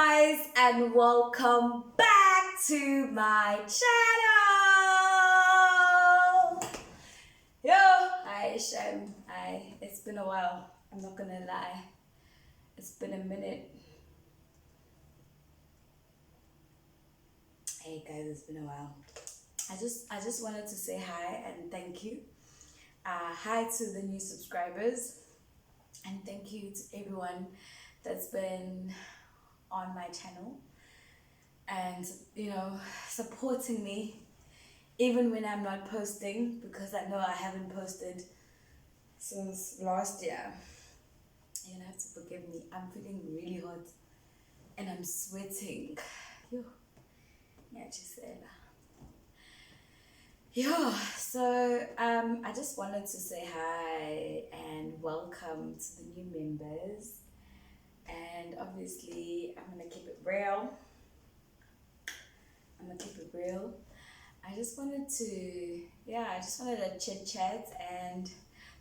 guys, and welcome back to my channel. Yo, it's been a while. I'm not gonna lie. It's been a minute. Hey guys, it's been a while. I just wanted to say hi and thank you. Hi to the new subscribers, and thank you to everyone that's been on my channel and supporting me even when I'm not posting, because I know I haven't posted since last year. You're gonna have to forgive me. I'm feeling really hot and I'm sweating. Yo, yeah, Gisela. Yeah, so I just wanted to say hi and welcome to the new members. And obviously, I'm gonna keep it real. I just wanted to chit chat and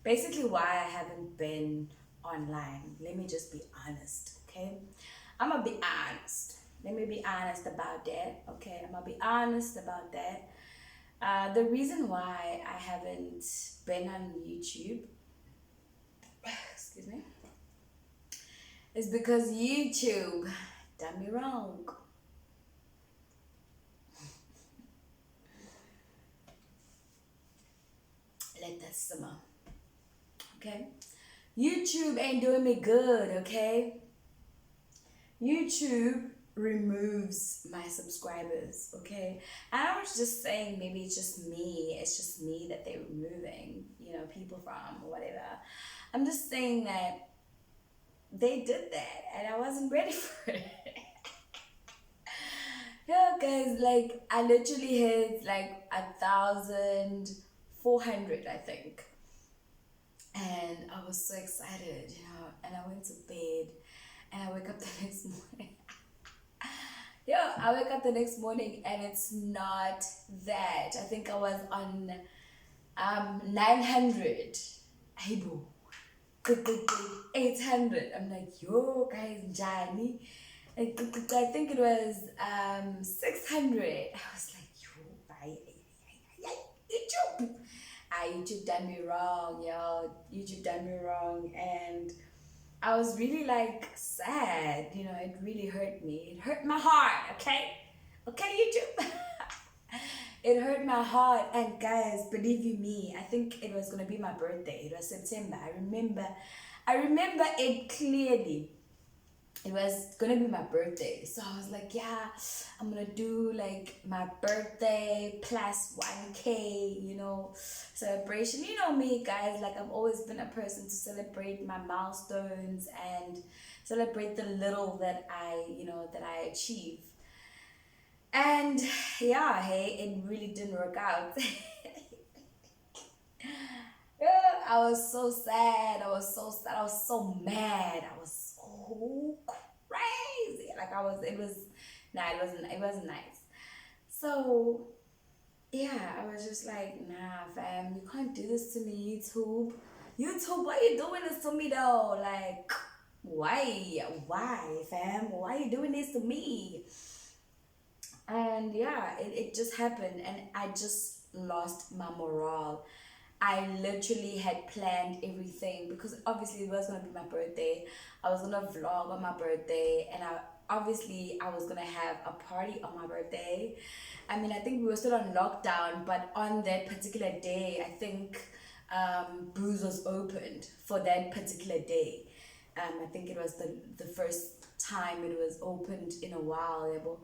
basically why I haven't been online. Let me just be honest, okay? I'm gonna be honest. Let me be honest about that, okay? I'm gonna be honest about that. The reason why I haven't been on YouTube, excuse me, is because YouTube done me wrong. Let that simmer. Okay? YouTube ain't doing me good, okay? YouTube removes my subscribers, okay? And I was just saying maybe it's just me that they're removing, people from or whatever. I'm just saying that they did that and I wasn't ready for it. Yeah, guys, like I literally hit like 1,400, I think. And I was so excited, and I went to bed and I wake up the next morning. Yeah, I wake up the next morning and it's not that. I think I was on 900. Hey boo. 800. I'm like, yo guys, Johnny. I think it was 600. I was like, yo, bye. YouTube. YouTube done me wrong, yo. YouTube done me wrong. And I was really like sad. It really hurt me. It hurt my heart, okay? Okay, YouTube. It hurt my heart. And guys, believe you me, I think it was gonna be my birthday. It was September. I remember it clearly. It was gonna be my birthday, so I was like, yeah, I'm gonna do like my birthday plus 1K, celebration. You know me, guys, like I've always been a person to celebrate my milestones and celebrate the little that I achieve. And yeah, hey, it really didn't work out. Yeah, I was so sad. I was so mad. I was so crazy. It wasn't nice. So yeah, I was just like, nah, fam, you can't do this to me, YouTube. YouTube, why are you doing this to me though? Like, why, fam? Why are you doing this to me? And yeah, it just happened and I just lost my morale. I literally had planned everything because obviously it was gonna be my birthday. I was gonna vlog on my birthday, and I was gonna have a party on my birthday. I mean, I think we were still on lockdown, but on that particular day, I think booze was opened for that particular day. I think it was the first time it was opened in a while.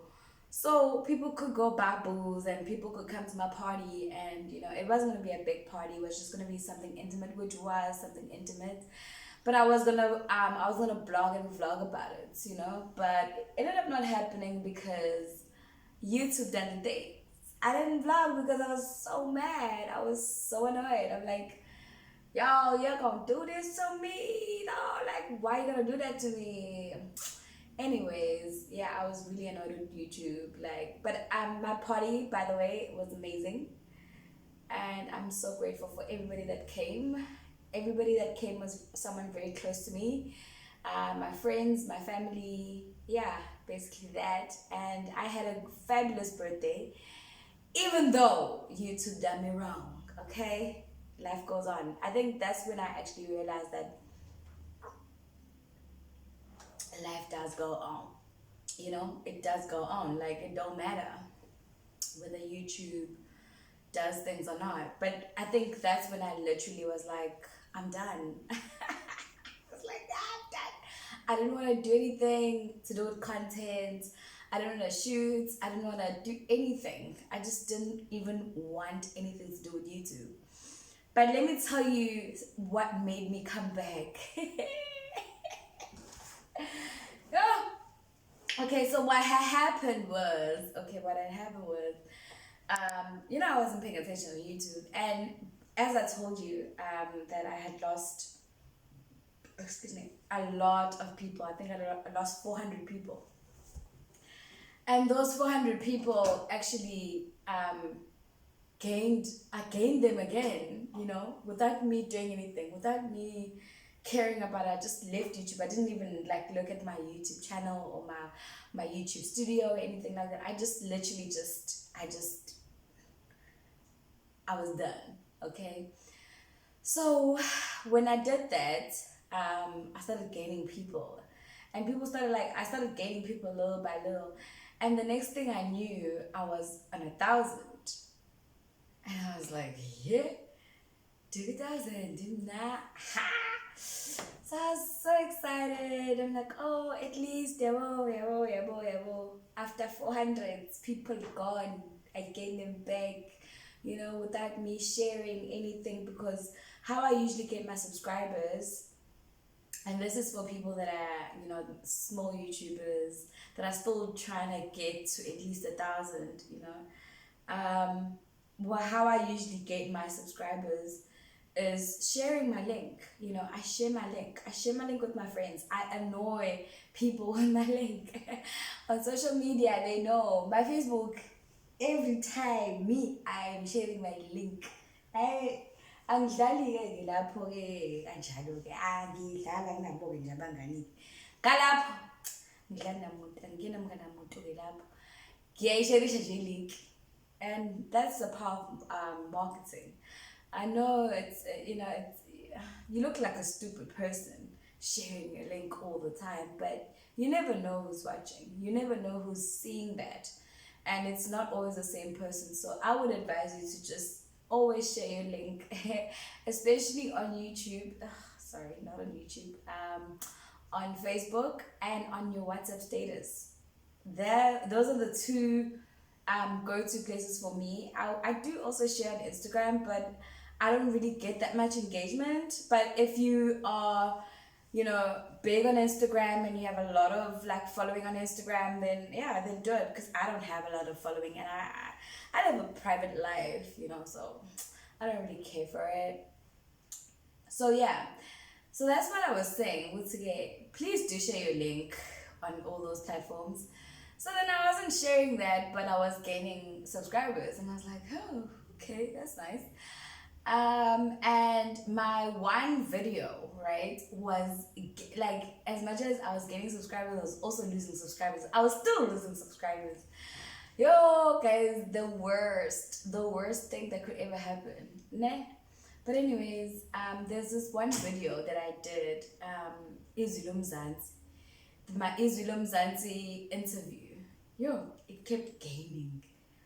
So people could go buy booze and people could come to my party, and it wasn't gonna be a big party. It was just gonna be something intimate, which was something intimate. But I was gonna blog and vlog about it, But it ended up not happening because YouTube done the thing. I didn't vlog because I was so mad. I was so annoyed. I'm like, yo, you're gonna do this to me? No, like, why you gonna do that to me? Anyways, yeah, I was really annoyed with YouTube. But my party, by the way, was amazing, and I'm so grateful for everybody that came. Everybody that came was someone very close to me. my friends, my family, yeah, basically that. And I had a fabulous birthday, even though YouTube done me wrong, okay? Life goes on. I think that's when I actually realized that life does go on. You know, it does go on. Like, it don't matter whether YouTube does things or not. But I think that's when I literally was like, I'm done. I was like, I'm done. I didn't want to do anything to do with content. I didn't want to shoot. I didn't want to do anything. I just didn't even want anything to do with YouTube. But let me tell you what made me come back. Yeah. Okay, so what had happened was, I wasn't paying attention on YouTube, and as I told you, that I had lost, excuse me, a lot of people. I think I lost 400 people, and those 400 people actually I gained them again. Without me doing anything, without me caring about it. I just left YouTube. I didn't even like look at my YouTube channel or my YouTube studio or anything like that. I just literally I was done. Okay. So when I did that, I started gaining people, and I started gaining people little by little, and the next thing I knew, I was on 1,000, and I was like, yeah, 2,000, didn't I? Ha! So I was so excited. I'm like, oh, at least, yabo. After 400 people gone, I gained them back, without me sharing anything. Because how I usually get my subscribers, and this is for people that are, small YouTubers that are still trying to get to at least 1,000, how I usually get my subscribers is sharing my link. I share my link. I share my link with my friends. I annoy people with my link. On social media, they know. My Facebook, every time I am sharing my link. Angidlali-ke lapho-ke kanjalo-ke angidlala nginabo-ke nje abangani kalapho ngidlali namuntu anginamngani namuntu-ke lapho ngiyayisharisha nje i-link, and that's the power of marketing. I know you look like a stupid person sharing a link all the time, but you never know who's watching. You never know who's seeing that, and it's not always the same person. So I would advise you to just always share your link, especially on YouTube. Sorry, not on YouTube. On Facebook and on your WhatsApp status. Those are the two go-to places for me. I do also share on Instagram, but I don't really get that much engagement. But if you are, big on Instagram and you have a lot of like following on Instagram, then yeah, then do it. Because I don't have a lot of following, and I have a private life, so I don't really care for it. So yeah, so that's what I was saying. Please do share your link on all those platforms. So then I wasn't sharing that, but I was gaining subscribers, and I was like, oh, okay, that's nice. And my one video, right, was like, as much as I was gaining subscribers, I was also losing subscribers. I was still losing subscribers. Yo, guys, the worst thing that could ever happen, ne? But anyways, there's this one video that I did, Izulu Mzansi, my Izulu Mzansi interview. Yo, it kept gaining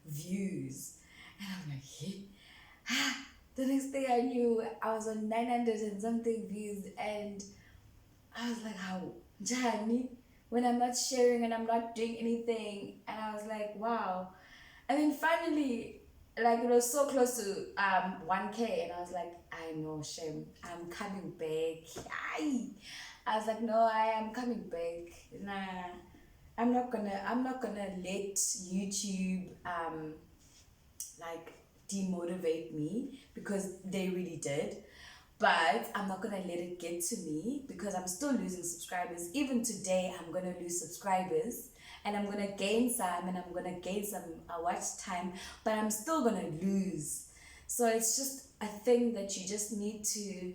views, and I'm like, yeah. The next thing I knew, I was on 900 and something views, and I was like, how, Jani? When I'm not sharing and I'm not doing anything, and I was like, wow. And then finally, like, it was so close to 1K, and I was like, I know, shame, I'm coming back. I was like, no, I am coming back. Nah, I'm not gonna let YouTube like demotivate me, because they really did. But I'm not gonna let it get to me, because I'm still losing subscribers. Even today, I'm gonna lose subscribers, and I'm gonna gain some, and I'm gonna gain some watch time, but I'm still gonna lose. So it's just a thing that you just need to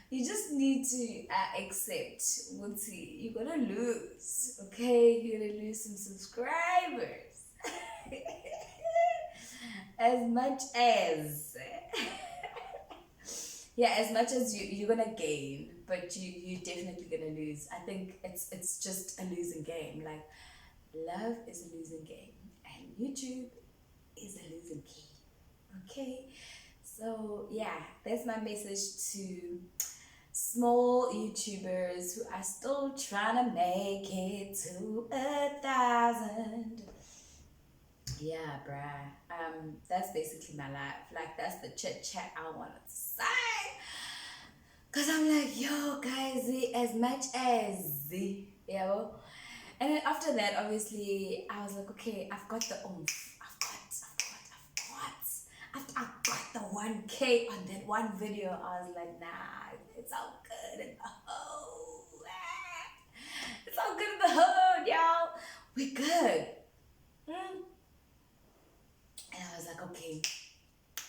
You just need to accept, Woodsy, you're gonna lose, okay? You're gonna lose some subscribers. As much as, yeah, as much as you're gonna gain, but you're definitely gonna lose. I think it's just a losing game. Like, love is a losing game, and YouTube is a losing game. Okay, so yeah, that's my message to small YouTubers who are still trying to make it to 1,000. Yeah, bruh. That's basically my life. Like, that's the chit chat I wanted to say. Cause I'm like, yo, guys, as much as, yo. And then after that, obviously, I was like, okay, I've got the oomph. I've got the 1K on that one video. I was like, nah, it's all good in the hood. It's all good in the hood, y'all. We're good. And I was like, okay,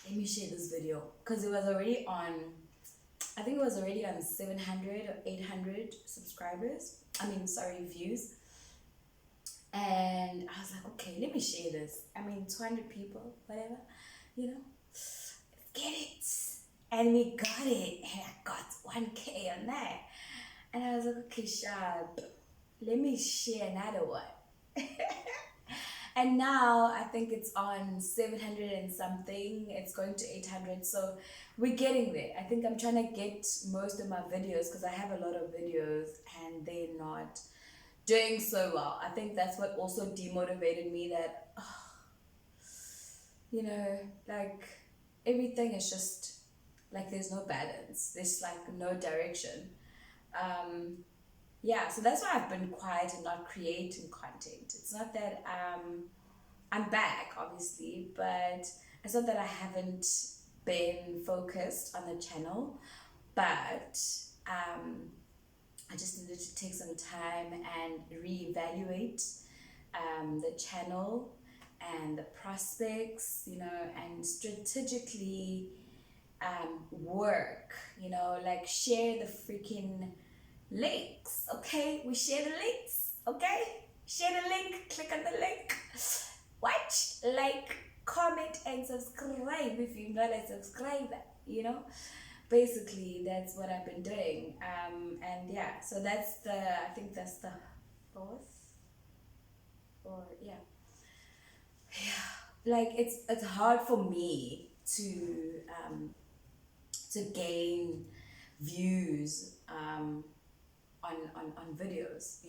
let me share this video. Because it was already on, I think it was already on 700 or 800 subscribers. Views. And I was like, okay, let me share this. 200 people, whatever, let's get it. And we got it. And I got 1K on that. And I was like, okay, sharp. Let me share another one. And now I think it's on 700 and something. It's going to 800. So we're getting there. I think I'm trying to get most of my videos, because I have a lot of videos and they're not doing so well. I think that's what also demotivated me, that, like, everything is just like there's no balance. There's like no direction. Yeah, so that's why I've been quiet and not creating content. It's not that I'm back, obviously, but it's not that I haven't been focused on the channel, but I just needed to take some time and reevaluate the channel and the prospects, and strategically work, like share the freaking links, okay? We share the links, okay? Share the link, click on the link, watch, like, comment, and subscribe if you're not a subscriber, Basically, that's what I've been doing. And yeah, so I think that's the fourth, or yeah. Like, it's hard for me to gain views on videos,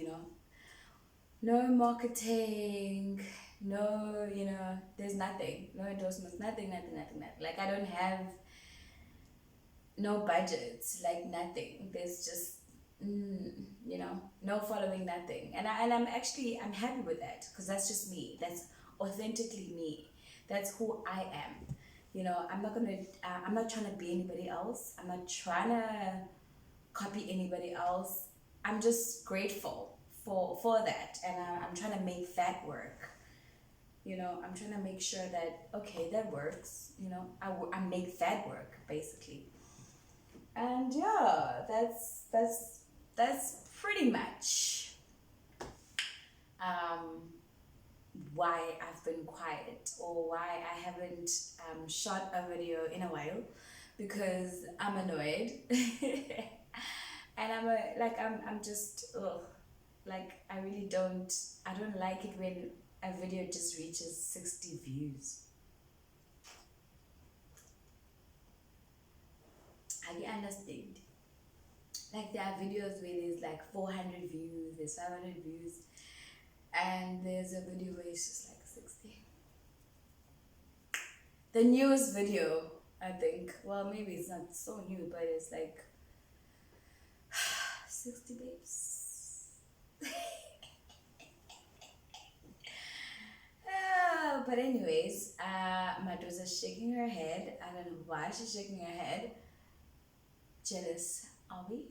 no marketing, no, there's nothing, no endorsements, nothing. Like, I don't have no budgets, like nothing. There's just no following, nothing. And I'm I'm happy with that, because that's just me. That's authentically me. That's who I am. I'm not trying to be anybody else. I'm not trying to copy anybody else. I'm just grateful for that, and I'm trying to make that work. I'm trying to make sure that, okay, that works. I make that work, basically. And yeah, that's pretty much why I've been quiet, or why I haven't shot a video in a while, because I'm annoyed. And I'm just, like, I don't like it when a video just reaches 60 views. I can understand. Like, there are videos where there's like 400 views, there's 500 views, and there's a video where it's just like 60. The newest video, I think, well, maybe it's not so new, but it's like 60 babes. But anyways, Madoza's shaking her head. I don't know why she's shaking her head. Jealous, are we?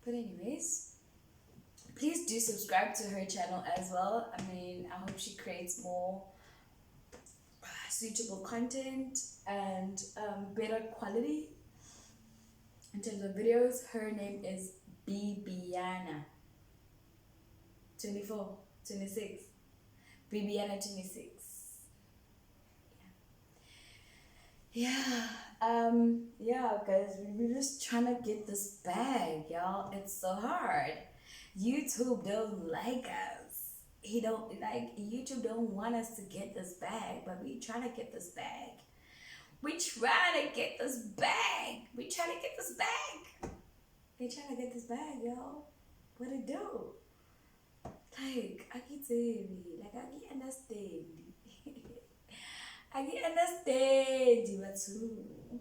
But anyways, please do subscribe to her channel as well. I hope she creates more suitable content and better quality. In terms of videos, her name is Bibiana 24, 26. Bibiana 26. Yeah, yeah, guys, we're just trying to get this bag, y'all. It's so hard. YouTube don't like us. He don't like YouTube don't want us to get this bag, but we trying to get this bag. We trying to get this bag. We trying to get this bag. They trying to get this bag, y'all. What it do? Like, I get it. Like, I get understand. I can understand you too.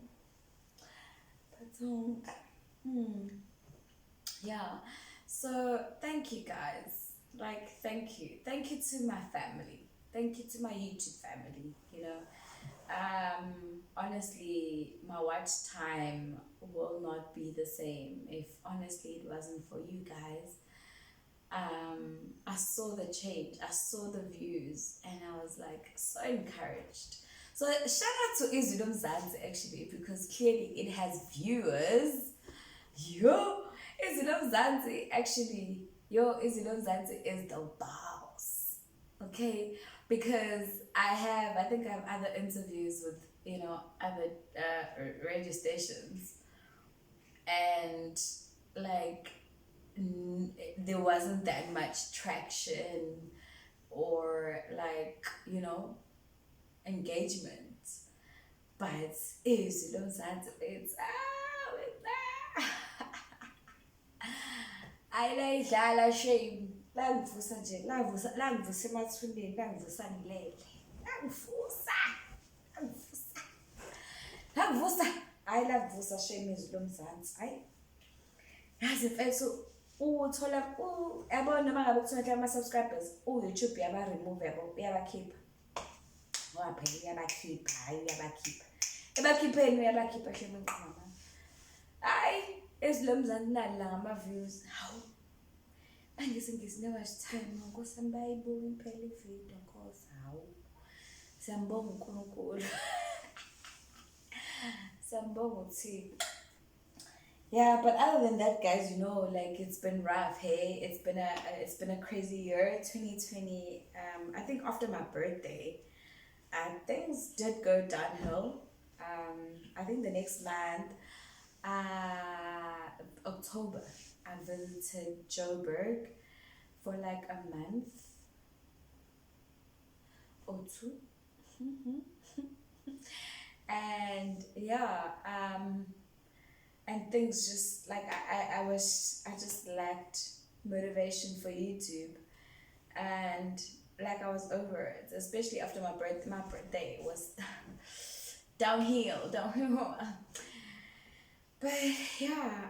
But yeah. So thank you guys. Like thank you. Thank you to my family. Thank you to my YouTube family, you know. Honestly, my watch time will not be the same if honestly it wasn't for you guys. I saw the change, I saw the views, and I was like so encouraged. So shout out to Izulu Mzansi actually, because clearly it has viewers. Yo, Izulu Mzansi actually, Izulu Mzansi is the boss. Okay, because I think I have other interviews with other radio stations, and like there wasn't that much traction or like engagement, but it's it's ayidlala shame langivusa nje langivusa emathuneni langivusa ngilele langivusa hayi langivusa shame izwi lomzansi hayi yazi mfethu uthola yabona noma ngabe kuthiwa ama-subscribers YouTube yaba-remove yabo uyabakhipha ngoba phela uyabakhipha hayi uyabakhipha ebakhipheni uyabakhipha shame nqama hayi ezilomzansi nali la ngama-views hawu never time nkosi yami bayibuka impela ividiyo nkosi hawu siyambonga uNkulunkulu siyambonga uThixo. Yeah, but other than that, guys, like it's been rough. Hey, it's been a crazy year, 2020. I think after my birthday, things did go downhill. I think the next month, October, I visited Joburg for like a month or two, and yeah, and things just like I just lacked motivation for YouTube, and like I was over it, especially after my birthday was downhill. But yeah,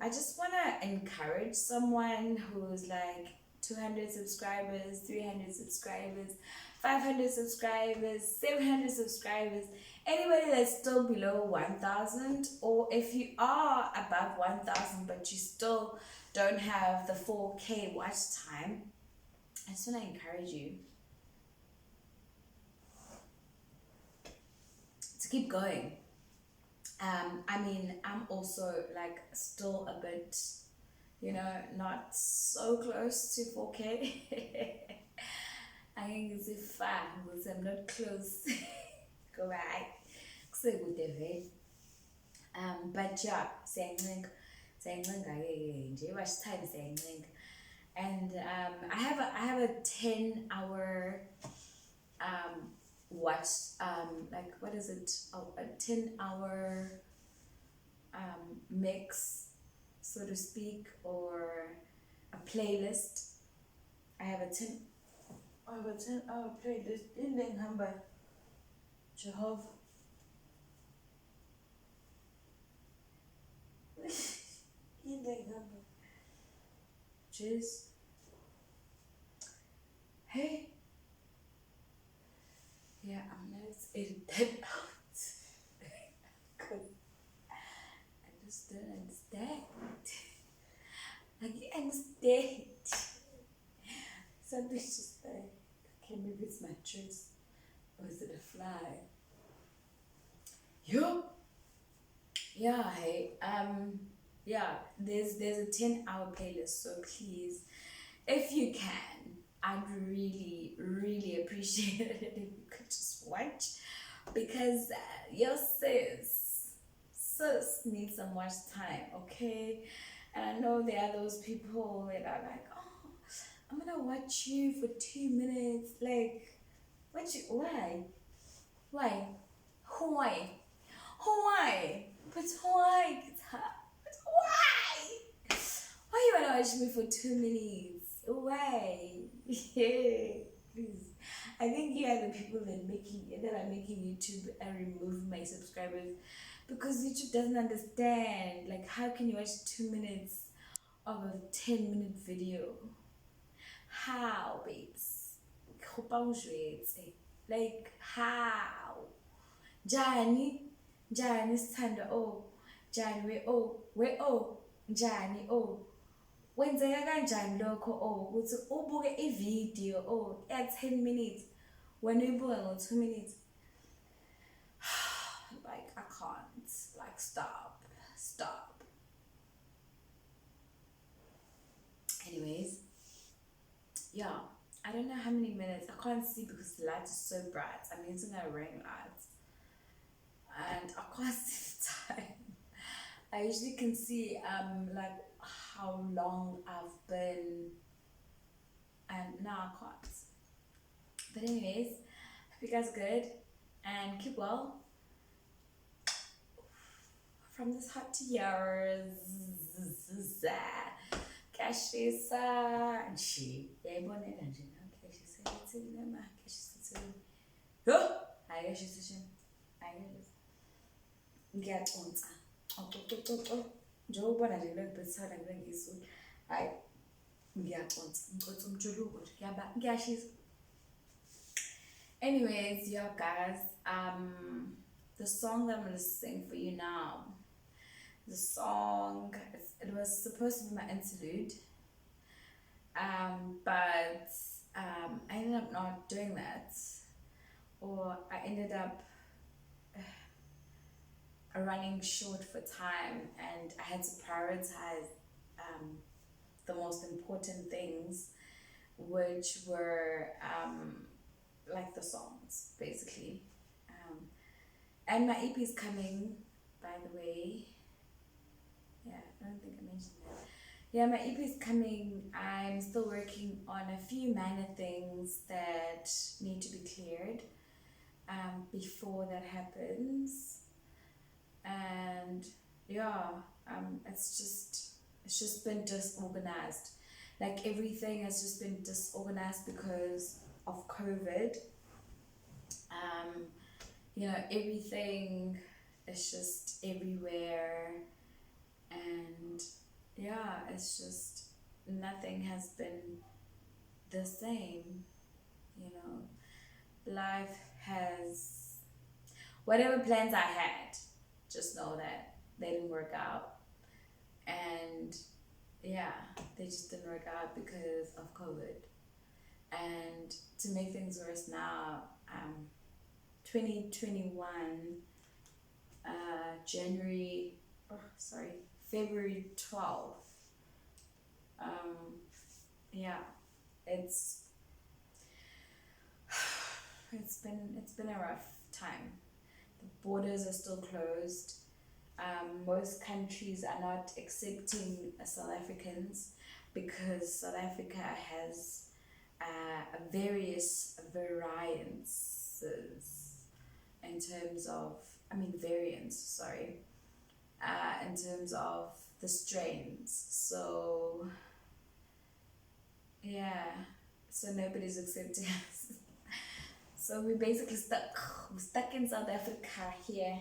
I just wanna encourage someone who's like 200 subscribers, 300 subscribers, 500 subscribers, 700 subscribers, anybody that's still below 1,000, or if you are above 1,000 but you still don't have the 4K watch time, I just want to encourage you to keep going. I mean, I'm also like still a bit, not so close to 4K. I think it's far because I'm not close. Go back. So good day. But yeah, saying watch time saying, and I have a 10-hour watch like what is it? Oh, a 10-hour mix, so to speak, or a playlist. I have a 10-hour playlist in Hamba Jehovah. In Hamba. Jeez. Hey. Yeah, I'm gonna edit that out. Cause I just don't understand. I can't understand. Something's just like, okay, maybe it's my dress, or is it a fly? Yo, Yeah, hey, yeah, there's a 10-hour playlist, so please, if you can, I'd really, really appreciate it if you could just watch, because your sis needs some watch time, okay? And I know there are those people that are like, oh, I'm gonna watch you for 2 minutes, like, why? Why? Why? Why? But why? But why? Why you wanna watch me for 2 minutes? Why? Yeah, please. I think you are the people that are making YouTube and remove my subscribers because YouTube doesn't understand. Like, how can you watch 2 minutes of a 10-minute video? How, babes? Like, how? Jani, Jani sithanda oh, Jani we oh, Jani oh. Kwenzeka kanjani lokho oh ukuthi ubuke ivideo oh ya 10 minutes when uyibuka ngo 2 minutes. Like I can't, like stop. Anyways, yeah, I don't know how many minutes. I can't see because the light is so bright. I'm using a ring light and I can't see the time. I usually can see like how long I've been, and now I can't. But anyways, hope you guys are good and keep well from this hot to yours. Kashisa and she. Yayibona nje no Kashisa ithini nama Kashisa ithini. Yo, hayi Kashisa shini. Hayi ngiyaqonsa. Njengoba nje ngibethana ngiyisu. Hayi ngiyaqonsa. Ngicotha umjuluko nje ngiyashisa. Anyways, yeah guys, the song that I'm gonna sing for you now, the song, it was supposed to be my interlude, but I ended up not doing that, or I ended up running short for time, and I had to prioritize the most important things, which were like the songs, basically. And my EP is coming, by the way. Yeah, I don't think I mentioned that. Yeah, my EP is coming. I'm still working on a few minor things that need to be cleared before that happens. And yeah, it's just been disorganized. Like everything has just been disorganized because of COVID. Everything is just everywhere, and yeah, it's just nothing has been the same. Life has whatever plans I had, just know that they didn't work out, and yeah, they just didn't work out because of COVID. And to make things worse now, 2021 February 12th. Yeah, it's been a rough time. The borders are still closed. Most countries are not accepting South Africans because South Africa has various variances in terms of, variants, sorry, in terms of the strains. So, yeah, so nobody's accepting us. So we're basically stuck. We're stuck in South Africa here.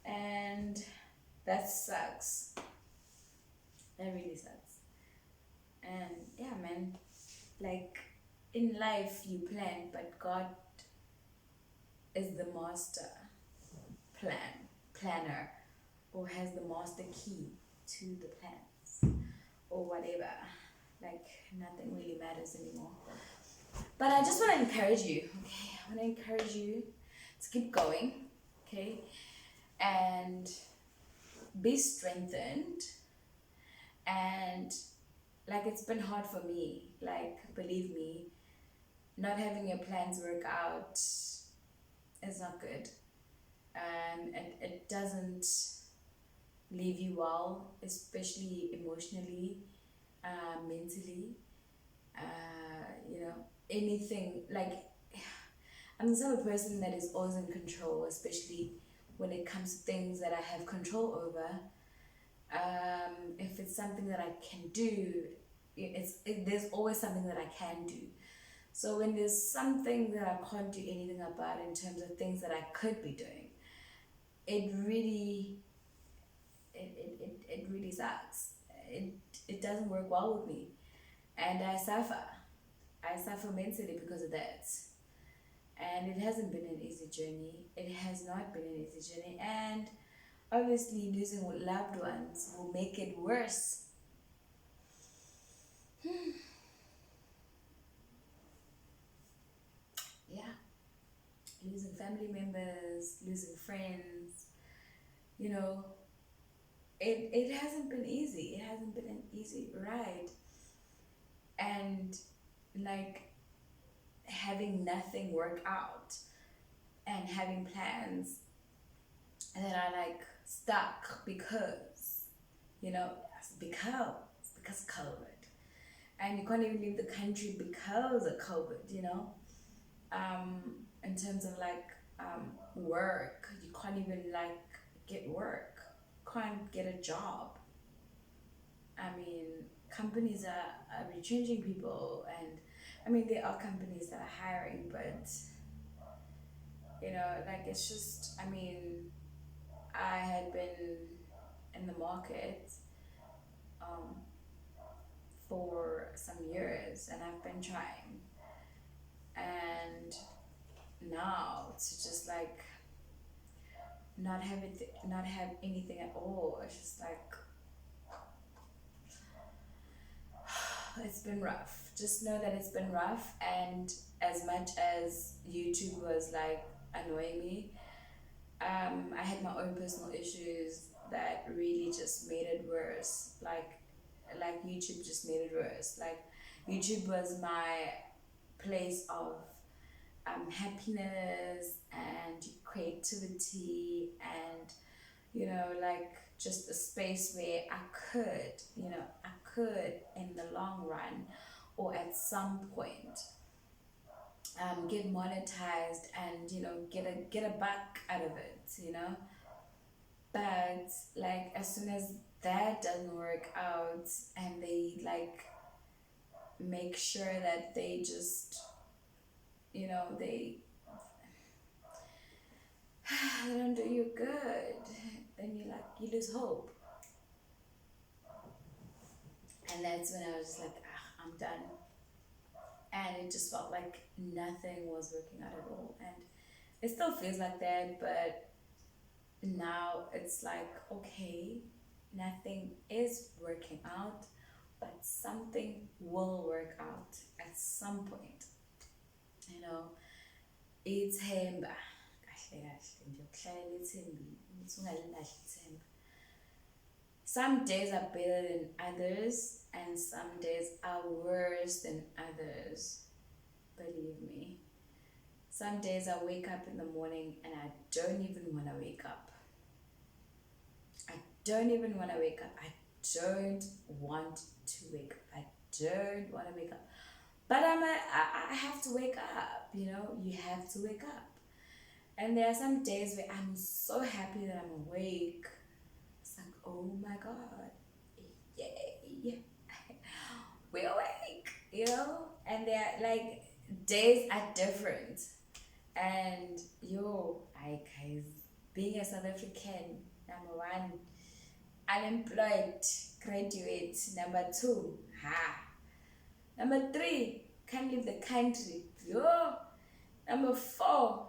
And that sucks. That really sucks. And yeah, man, like in life you plan, but God is the master planner, or has the master key to the plans, or whatever. Like nothing really matters anymore. But I just want to encourage you, okay? I want to encourage you to keep going, okay? And be strengthened. And like, it's been hard for me, like, believe me, not having your plans work out is not good. It doesn't leave you well, especially emotionally, mentally, anything. Like, I'm the type of person that is always in control, especially when it comes to things that I have control over. If it's something that I can do, there's always something that I can do. So when there's something that I can't do anything about in terms of things that I could be doing, it really, it really sucks. It doesn't work well with me, and I suffer. I suffer mentally because of that. And it hasn't been an easy journey. It has not been an easy journey. And obviously, losing loved ones will make it worse. Yeah, losing family members, losing friends, you know, it hasn't been easy. It hasn't been an easy ride. And like, having nothing work out and having plans that are like stuck because, because COVID. And you can't even leave the country because of COVID, in terms of like, work, you can't even like get work, can't get a job. I mean, companies are retrenching people, and I mean, there are companies that are hiring, but like, it's just, I mean, I had been in the market, um, for some years, and I've been trying, and now to just like not have anything at all. It's just like, it's been rough. Just know that it's been rough, and as much as YouTube was like annoying me, I had my own personal issues that really just made it worse. Like YouTube just made it worse. Like, YouTube was my place of happiness and creativity, and like, just a space where I could in the long run, or at some point, get monetized, and get a buck out of it, but like, as soon as that doesn't work out, and they like make sure that they just, they they don't do you good, then you lose hope. And that's when I was just like, I'm done. And it just felt like nothing was working out at all, and it still feels like that, but now it's like, okay, nothing is working out, but something will work out at some point, you know. Ithemba, kahle kahle nje ukuhlalela ithembile, ukuthi ungalilahli ithemba. Some days are better than others, and some days are worse than others, believe me. Some days I wake up in the morning and I don't even want to wake up. I don't even want to wake up. I don't want to wake up. I don't want to wake up. But I have to wake up, you have to wake up. And there are some days where I'm so happy that I'm awake. It's like, oh my God, yay, we're awake, And they're like, days are different. And guys, being a South African, number one, unemployed graduate, number two, number three, can't leave the country, number four,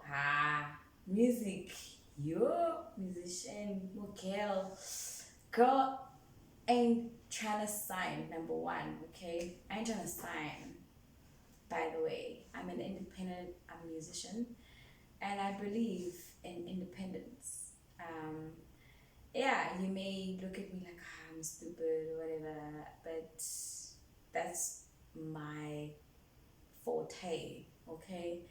music, musician, girl ain't trying to sign, number one, okay? I ain't trying to sign. By the way, I'm an independent musician, and I believe in independence. yeah, you may look at me like, "Ah, I'm stupid or whatever," but that's my forte, okay?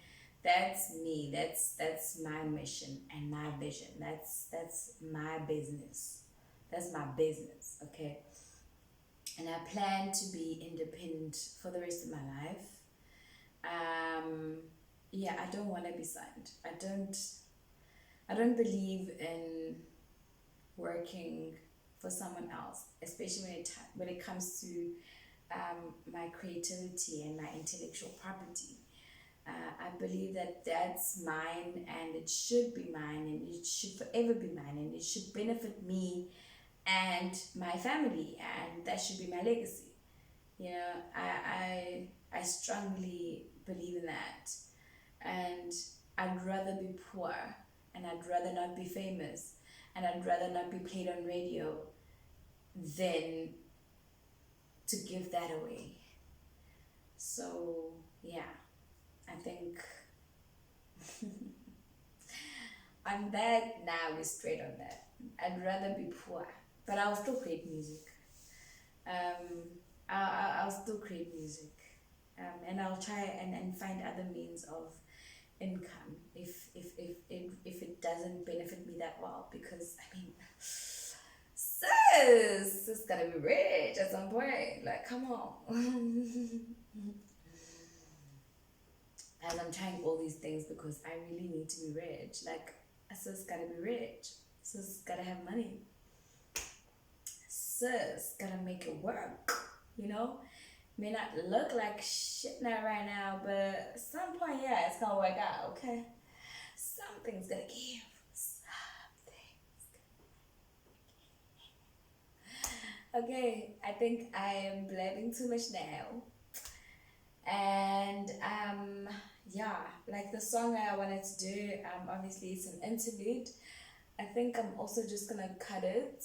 That's me. That's my mission and my vision. That's my business. That's my business, okay? And I plan to be independent for the rest of my life. Um, yeah, I don't want to be signed. I don't believe in working for someone else, especially when it comes to my creativity and my intellectual property. I believe that that's mine and it should be mine and it should forever be mine and it should benefit me and my family and that should be my legacy. You know, I strongly believe in that, and I'd rather be poor and I'd rather not be famous and I'd rather not be played on radio than to give that away. So yeah, I think on that, now we're straight on that. I'd rather be poor, but I'll still create music. I'll still create music, and I'll try and find other means of income if it doesn't benefit me that well, because I mean, sis, it's gotta be rich at some point. Like, come on. As I'm trying all these things because I really need to be rich. Like, sis gotta be rich. Sis gotta have money. Sis gotta make it work. You know, may not look like shit now right now, but at some point, yeah, it's gonna work out. Okay, something's gonna give. Okay, I think I am blabbing too much now. And yeah, like the song I wanted to do, obviously it's an interlude. I think I'm also just gonna cut it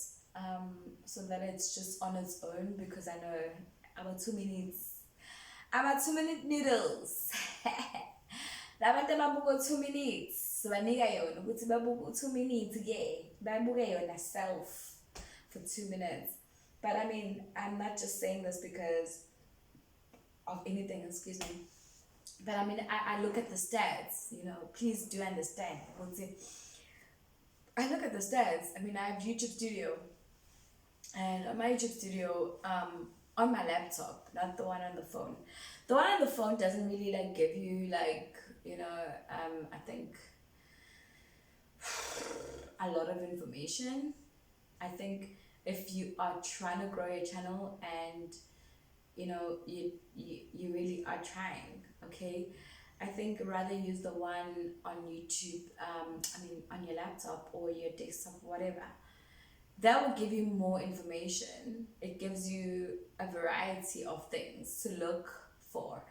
so that it's just on its own, because I know I'm a 2 minutes. I'm a 2 minute noodles. Labantu ababuka 2 minutes. So banika yona ukuthi babuka 2 minutes ke. Babuke yona self for 2 minutes. But I mean, I'm not just saying this because of anything, excuse me. But I mean, I look at the stats, you know, please do understand. I look at the stats. I mean, I have YouTube Studio, and on my YouTube Studio, on my laptop, not the one on the phone. The one on the phone doesn't really like give you like, you know, I think a lot of information. I think if you are trying to grow your channel and you know you really are trying, okay, I think rather use the one on YouTube, I mean on your laptop or your desktop, whatever. That will give you more information. It gives you a variety of things to look for.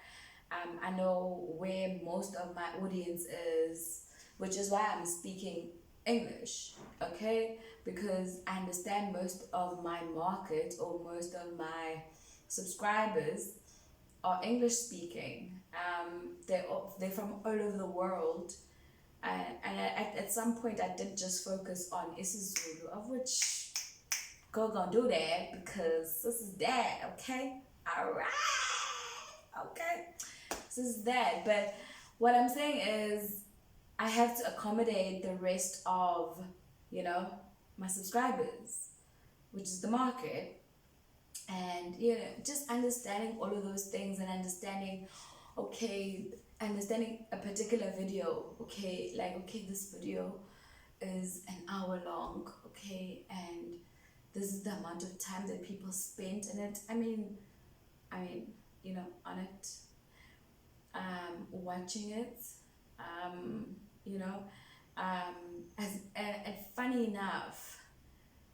I know where most of my audience is, which is why I'm speaking English, okay? Because I understand most of my market or most of my subscribers are English speaking. They're from all over the world. And at some point, I did just focus on isiZulu, of which go gonna do that because this is that, okay? All right, okay. This is that. But what I'm saying is, I have to accommodate the rest of, you know, my subscribers, which is the market. And, you know, just understanding all of those things and understanding, okay, understanding a particular video, okay, like, okay, this video is an hour long, okay, and this is the amount of time that people spent in it. I mean, you know, on it, watching it, you know, and funny enough,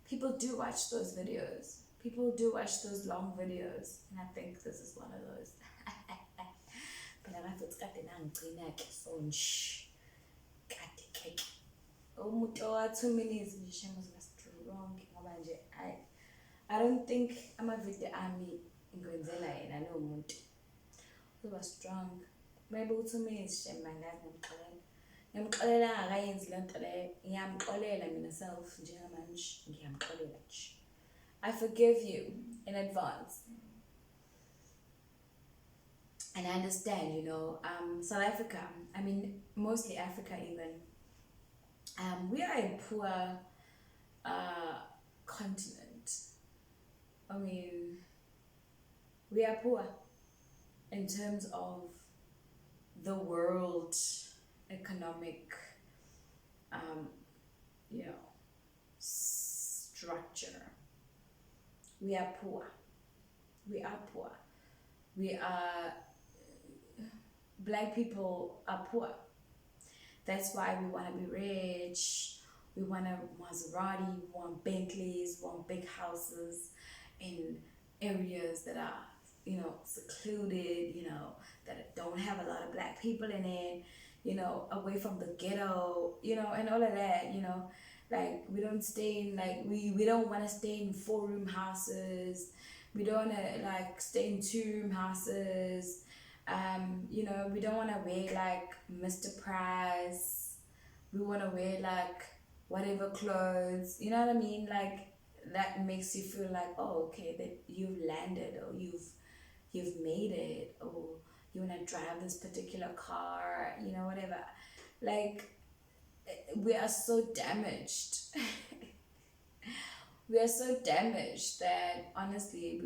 people do watch those videos. People do watch those long videos, and I think this is one of those. But I have to cut it down, so shh, cut the cake. Umuntu owa 2 minutes nje must strong ngoba nje I don't think amavidiyo ami ngikwenzela yena lo muntu uzoba strong. Maybe u2 minutes nje mangazi ngimxolela. ngiyamxolela akayenzi le nto le ngiyamxolela mina self njengamanje ngiyamxolela nje. I forgive you in advance. And I understand, South Africa, I mean, mostly Africa even, we are a poor continent. I mean, we are poor in terms of the world economic, structure. We are poor. We are poor. We are, black people are poor. That's why we want to be rich. We want a Maserati, we want Bentleys, we want big houses in areas that are, secluded, that don't have a lot of black people in it, away from the ghetto, and all of that, like we don't stay in, like we don't want to stay in 4-room houses. We don't want to like stay in 2-room houses. We don't want to wear like Mr. Price. We want to wear like whatever clothes, you know what I mean? Like that makes you feel like, oh, okay, that you've landed, or you've made it, or you want to drive this particular car, whatever. Like, we are so damaged. We are so damaged that honestly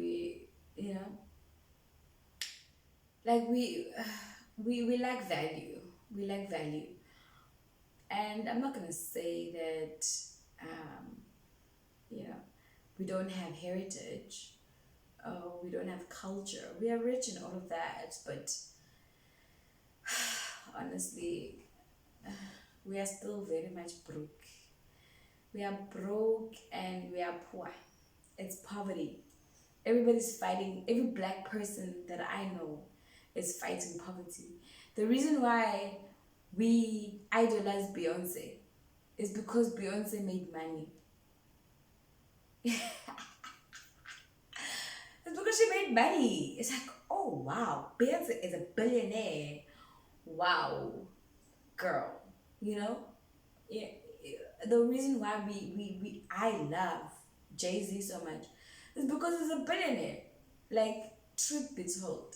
like we lack value. We lack value. And I'm not gonna say that we don't have heritage, or we don't have culture. We are rich in all of that, but honestly, we are still very much broke. We are broke and we are poor. It's poverty. Everybody's fighting. Every black person that I know is fighting poverty. The reason why we idolize Beyonce is because Beyonce made money. It's because she made money. It's like, oh wow, Beyonce is a billionaire. Wow, girl, Yeah. The reason why I love Jay-Z so much is because he's a billionaire. Like, truth be told,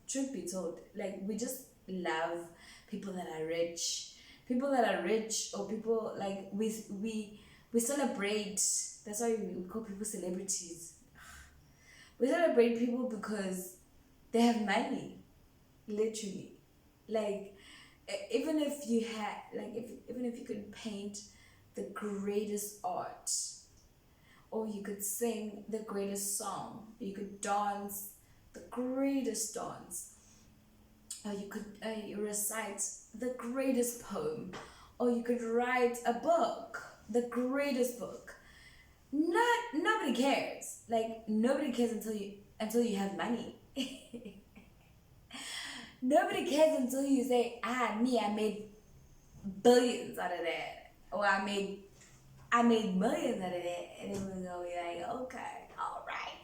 truth be told, like we just love people that are rich. People that are rich, or people like we celebrate. That's why we call people celebrities. We celebrate people because they have money, literally. Like, even if you had, like, even if you could paint the greatest art, or you could sing the greatest song, you could dance the greatest dance, or you could recite the greatest poem, or you could write a book, the greatest book. Nobody cares. Like, nobody cares until you have money. Nobody cares until you say, I made billions out of that, or I made millions out of that, and then we go, you're like, okay, all right,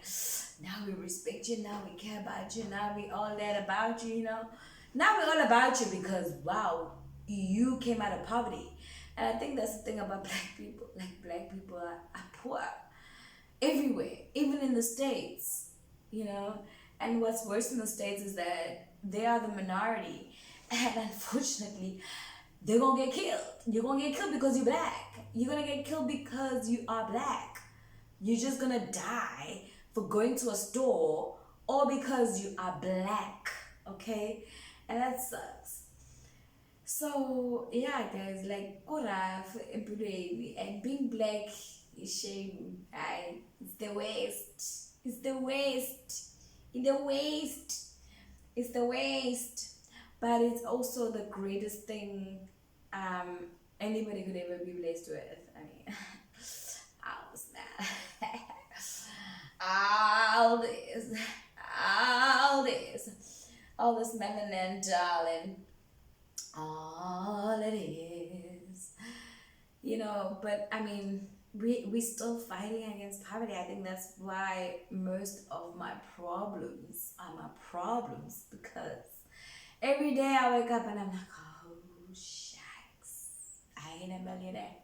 now we respect you, now we care about you, now we all that about you, now we're all about you because wow, you came out of poverty. And I think that's the thing about black people. Like, black people are poor everywhere, even in the States, and what's worse in the States is that they are the minority, and unfortunately they're gonna get killed. You're gonna get killed because you're black. You're gonna get killed because you are black. You're just gonna die for going to a store, or because you are black, okay? And that sucks. So yeah, guys, like, and being black is shame. It's the waste. It's the waste. In the waste. It's the waste. But it's also the greatest thing anybody could ever be blessed with. I mean, oh snap. all this, all this, all this melanin, darling, all it is, But I mean, we still fighting against poverty. I think that's why most of my problems are my problems, because every day I wake up and I'm like, oh shit. I ain't a millionaire.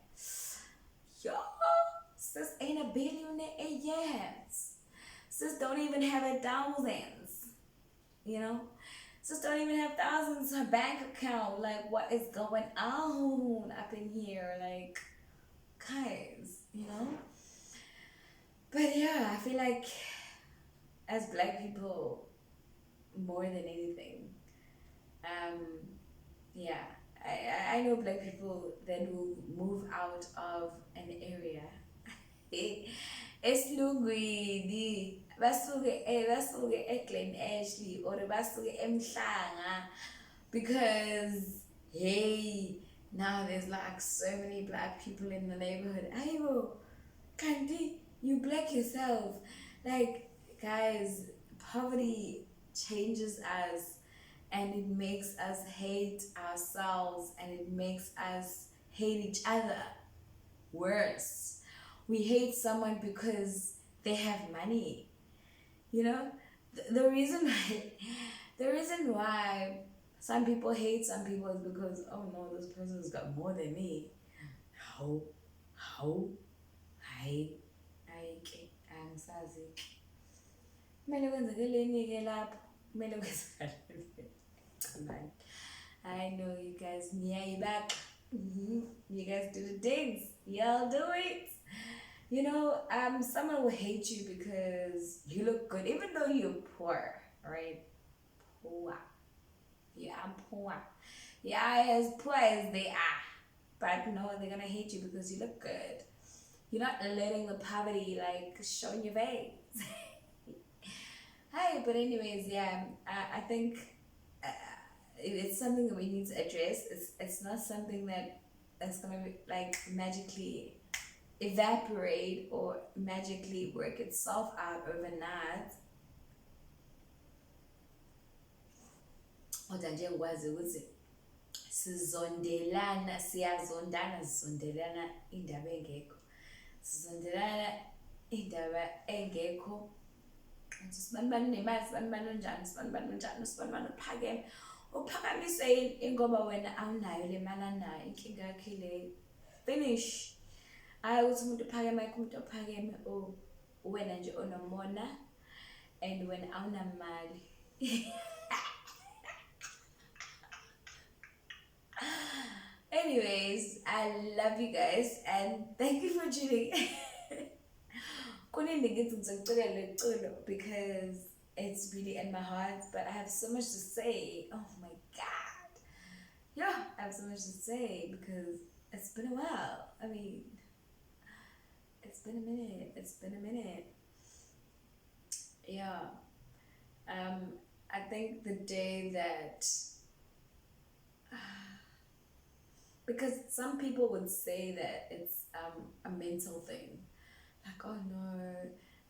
Yo, sis ain't a billionaire yet. Sis don't even have a thousands, you know? Sis don't even have thousands in her bank account. Like, what is going on up in here? Like, guys, you know? But yeah, I feel like as black people, more than anything, um, yeah, I know black people that will move out of an area esilungwini basuke eGlen Ashley or basuke eMhlanga because hey, now there's like so many black people in the neighborhood. Ayo, Kandi, you black yourself. Like, guys, poverty changes us and it makes us hate ourselves and it makes us hate each other. Worse, we hate someone because they have money. You know, the reason why, the reason why some people hate some people is because, oh no, this person's got more than me. How, hayi, ke angisazi. Kumele kwenzekeleni ke lapho? Kumele kwenzekeleni. I know you guys, you back. You guys do the things. Y'all do it. You know, someone will hate you because you look good, even though you're poor, right? Poor. Yeah, I'm poor. Yeah, as poor as they are. But no, they're gonna hate you because you look good. You're not letting the poverty like show in your face. Hi, but anyways, yeah, I think it's something that we need to address. It's not something that's gonna be like magically evaporate or magically work itself out overnight. Kodwa nje ngikwazi ukuthi sizondelana sizondelana indaba engekho. Sizondelana indaba engekho. Sibani nemali, sibani unjani, sibani unjani, sibani uphakeme. Uphakamise ingoba wena awunayo le mali anayo, inkinga yakhe le. Finish. Hayi ukuthi umuntu uphakeme ayikho umuntu ophakeme wena nje onomona and wena awunamali. Anyways, I love you guys and thank you for tuning in. Because it's really in my heart, but I have so much to say. Oh my god. Yeah, I have so much to say because it's been a while. I mean, it's been a minute. Yeah. I think the day that because some people would say that it's a mental thing, like, oh no,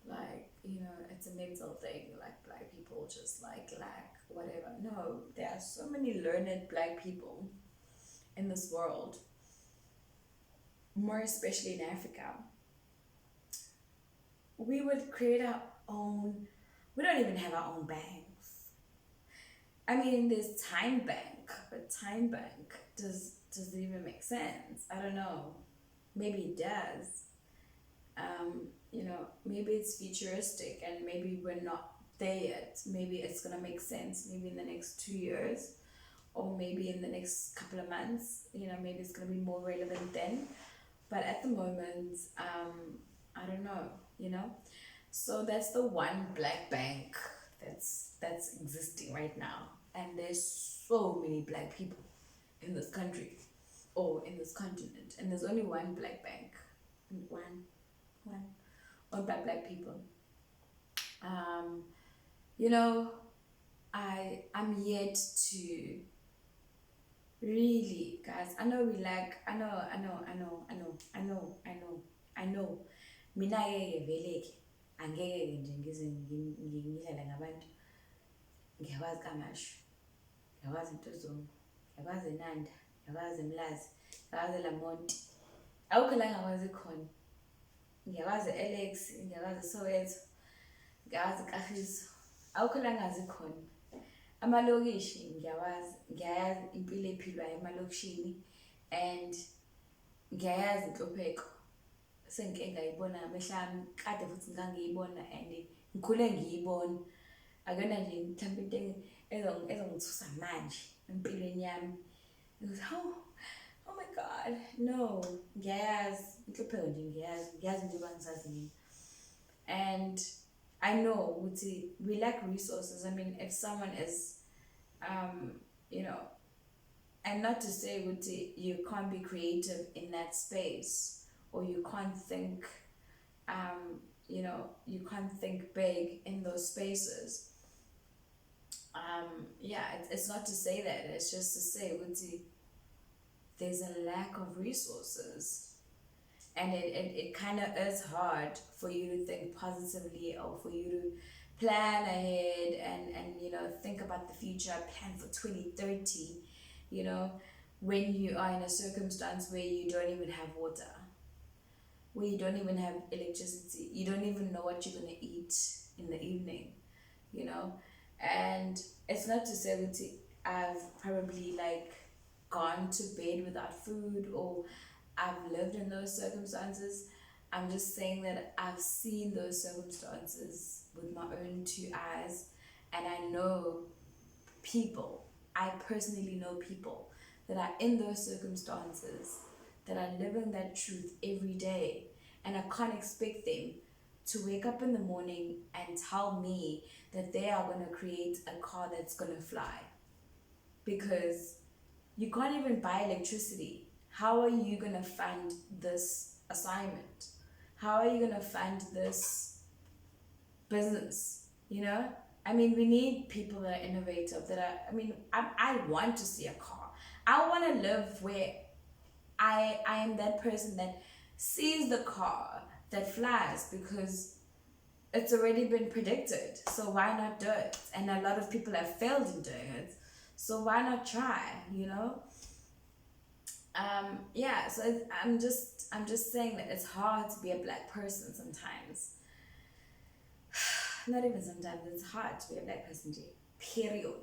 like, you know, it's a mental thing, like black people just like lack whatever. No, there are so many learned black people in this world, more especially in Africa. We would create our own, we don't even have our own banks. I mean, there's Time Bank, but Time Bank does it even make sense? I don't know. Maybe it does. You know, maybe it's futuristic and maybe we're not there yet. Maybe it's gonna make sense maybe in the next 2 years or maybe in the next couple of months. You know, maybe it's gonna be more relevant then. But at the moment, I don't know, you know. So that's the one black bank that's existing right now. And there's so many black people in this country or in this continent, and there's only one black bank, one by black people. You know, I'm yet to really, guys, I know we like, I know mina ke veleke angeke nje ngize ngidlale ngabantu. Ngiyakwazi kamasho, ngiyakwazi intozongo, ngiyakwazi Nanda, ngiyakwazi Mlazi, ngiyakwazi Lamonti. Awukho la ngakwazi khona. Ngiyakwazi Alex, ngiyakwazi Soweto, ngiyakwazi Kagiso. Awukho la ngazi khona. Amalokishi ngiyawazi impilo ephilwayo emalokishini, and ngiyayazi inhlupheko sengike ngayibona mehlami kade futhi ngangiyibona and ngikhule ngiyibona. Akuyona nje mhlawumbe into ezongithusa manje empilweni yami. Oh, oh my God, no, ngiyayazi inhlupheko nje, ngiyazi nje bangisazi mina. And I know we lack resources. I mean, if someone is, you know, and not to say you can't be creative in that space, or you can't think, you can't think big in those spaces. Yeah, it's not to say that. It's just to say there's a lack of resources, and it kind of is hard for you to think positively, or for you to plan ahead and think about the future, plan for 2030, when you are in a circumstance where you don't even have water, where you don't even have electricity, you don't even know what you're going to eat in the evening, and it's not to say that I've probably gone to bed without food, or I've lived in those circumstances. I'm just saying that I've seen those circumstances with my own two eyes, and I personally know people that are in those circumstances, that are living that truth every day, and I can't expect them to wake up in the morning and tell me that they are going to create a car that's going to fly, because you can't even buy electricity. How are you going to fund this assignment? How are you going to fund this business? I mean, we need people that are innovative, I want to see a car. I want to live where I am that person that sees the car that flies, because it's already been predicted. So why not do it? And a lot of people have failed in doing it. So why not try, Yeah, so I'm just saying that it's hard to be a Black person sometimes. Not even sometimes, it's hard to be a Black person, period.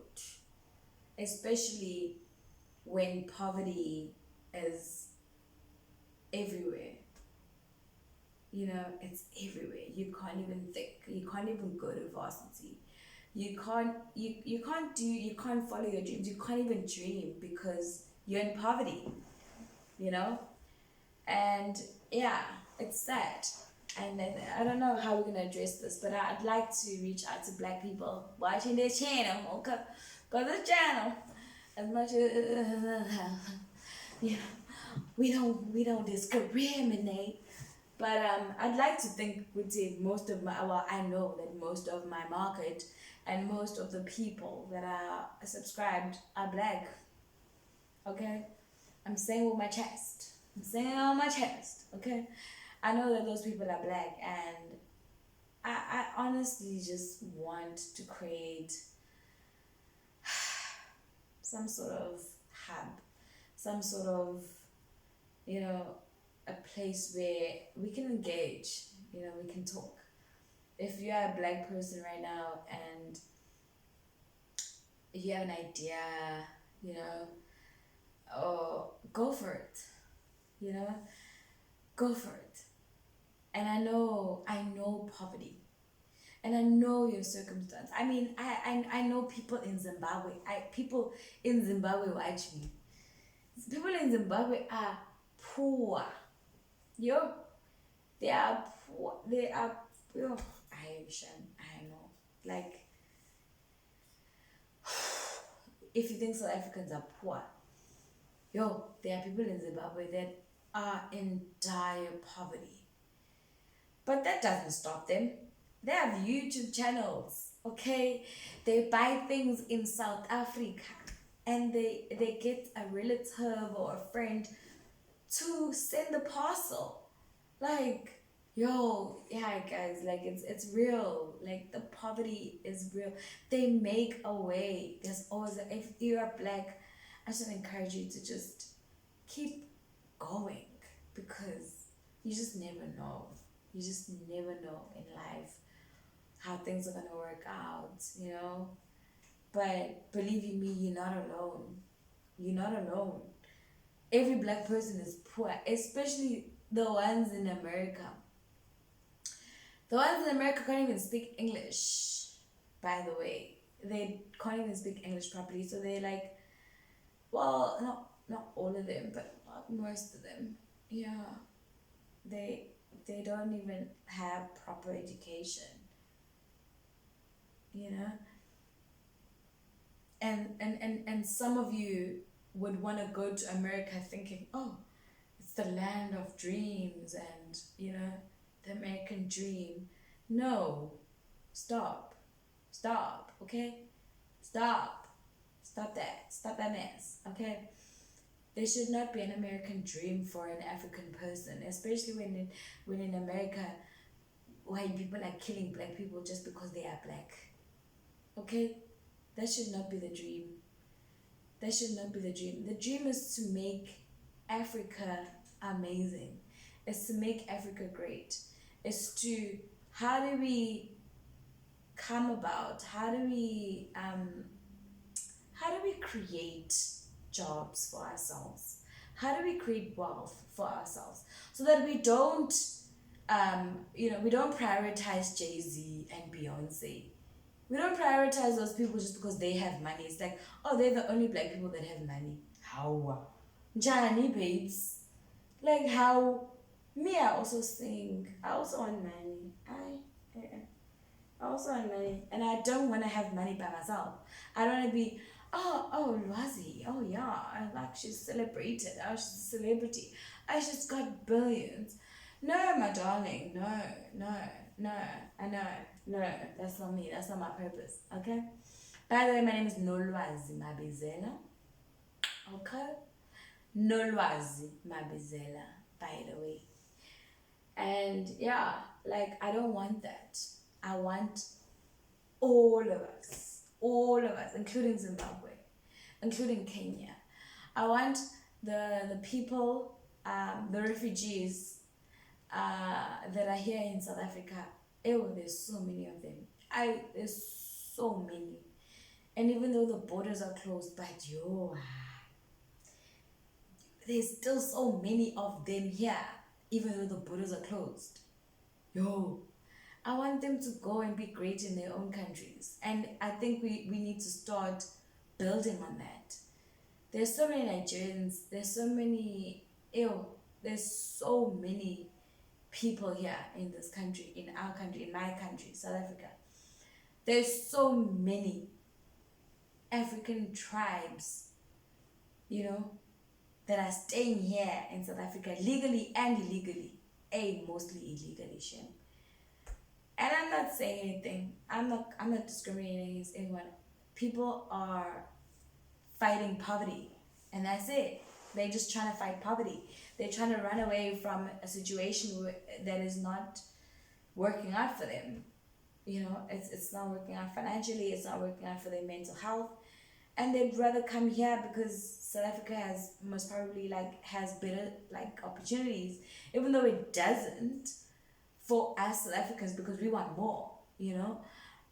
Especially when poverty is everywhere. It's everywhere. You can't even think. You can't even go to varsity. You can't follow your dreams. You can't even dream because you're in poverty. And yeah, it's sad. And then I don't know how we're gonna address this, but I'd like to reach out to Black people watching this channel. Okay, go to the channel. As much as we don't discriminate, but I'd like to think most of I know that most of my market and most of the people that are subscribed are Black. Okay, I'm saying with my chest. I'm saying it on my chest. Okay, I know that those people are Black, and I honestly just want to create some sort of hub, some sort of a place where we can engage, we can talk. If you are a Black person right now and you have an idea, or go for it, go for it. And I know poverty, and I know your circumstance. I mean, I know people in Zimbabwe. People in Zimbabwe watch me. People in Zimbabwe are poor. Yo, they are poor. They are. Yo, I know. If you think South Africans are poor, there are people in Zimbabwe that are in dire poverty. But that doesn't stop them. They have YouTube channels, okay? They buy things in South Africa, and they get a relative or a friend to send the parcel. Yeah, guys, it's real. The poverty is real. They make a way. There's always if you're Black, I should encourage you to just keep going, because you just never know. You just never know in life how things are gonna work out, But believe you me, you're not alone. You're not alone. every black person is poor, especially the ones in America. The ones in America can't even speak English, by the way. They can't even speak English properly, so they're like, well, not all of them, but most of them. Yeah, they they don't even have proper education, you know. And some of you would want to go to America thinking, oh, it's the land of dreams and, the American dream. No, stop, okay, stop that mess, okay. There should not be an American dream for an African person, especially when in America, white people are killing black people just because they are black. Okay, that should not be the dream. That should not be the dream. The dream is to make Africa amazing. It's to make Africa great. It's to, how do we come about? How do we create jobs for ourselves? How do we create wealth for ourselves so that we don't we don't prioritize Jay-Z and Beyonce. We don't prioritize those people just because they have money. It's like, oh, they're the only black people that have money. How? Johnny Bates. Like how me, I also sing. I also want money. I also want money. And I don't want to have money by myself. I don't want to be, oh, Lwazi. Oh, yeah. I like she's celebrated. Oh, she's a celebrity. Oh, she's got billions. No, my darling. No. I know. No, that's not me. That's not my purpose. Okay? By the way, my name is Nolwazi Mabizela. Okay? Nolwazi Mabizela, by the way. And yeah, like I don't want that. I want all of us, including Zimbabwe, including Kenya. I want the people, the refugees that are here in South Africa. Oh, there's so many of them. There's so many. And even though the borders are closed, but there's still so many of them here, even though the borders are closed. I want them to go and be great in their own countries. And I think we need to start building on that. There's so many Nigerians, there's so many people here in this country, in our country, in my country, South Africa. There's so many African tribes, that are staying here in South Africa legally and illegally. Mostly illegally, shame. And I'm not saying anything. I'm not discriminating against anyone. People are fighting poverty, and that's it. They're just trying to fight poverty. They're trying to run away from a situation that is not working out for them. It's not working out financially. It's not working out for their mental health, and they'd rather come here because South Africa has most probably has better opportunities, even though it doesn't for us South Africans because we want more.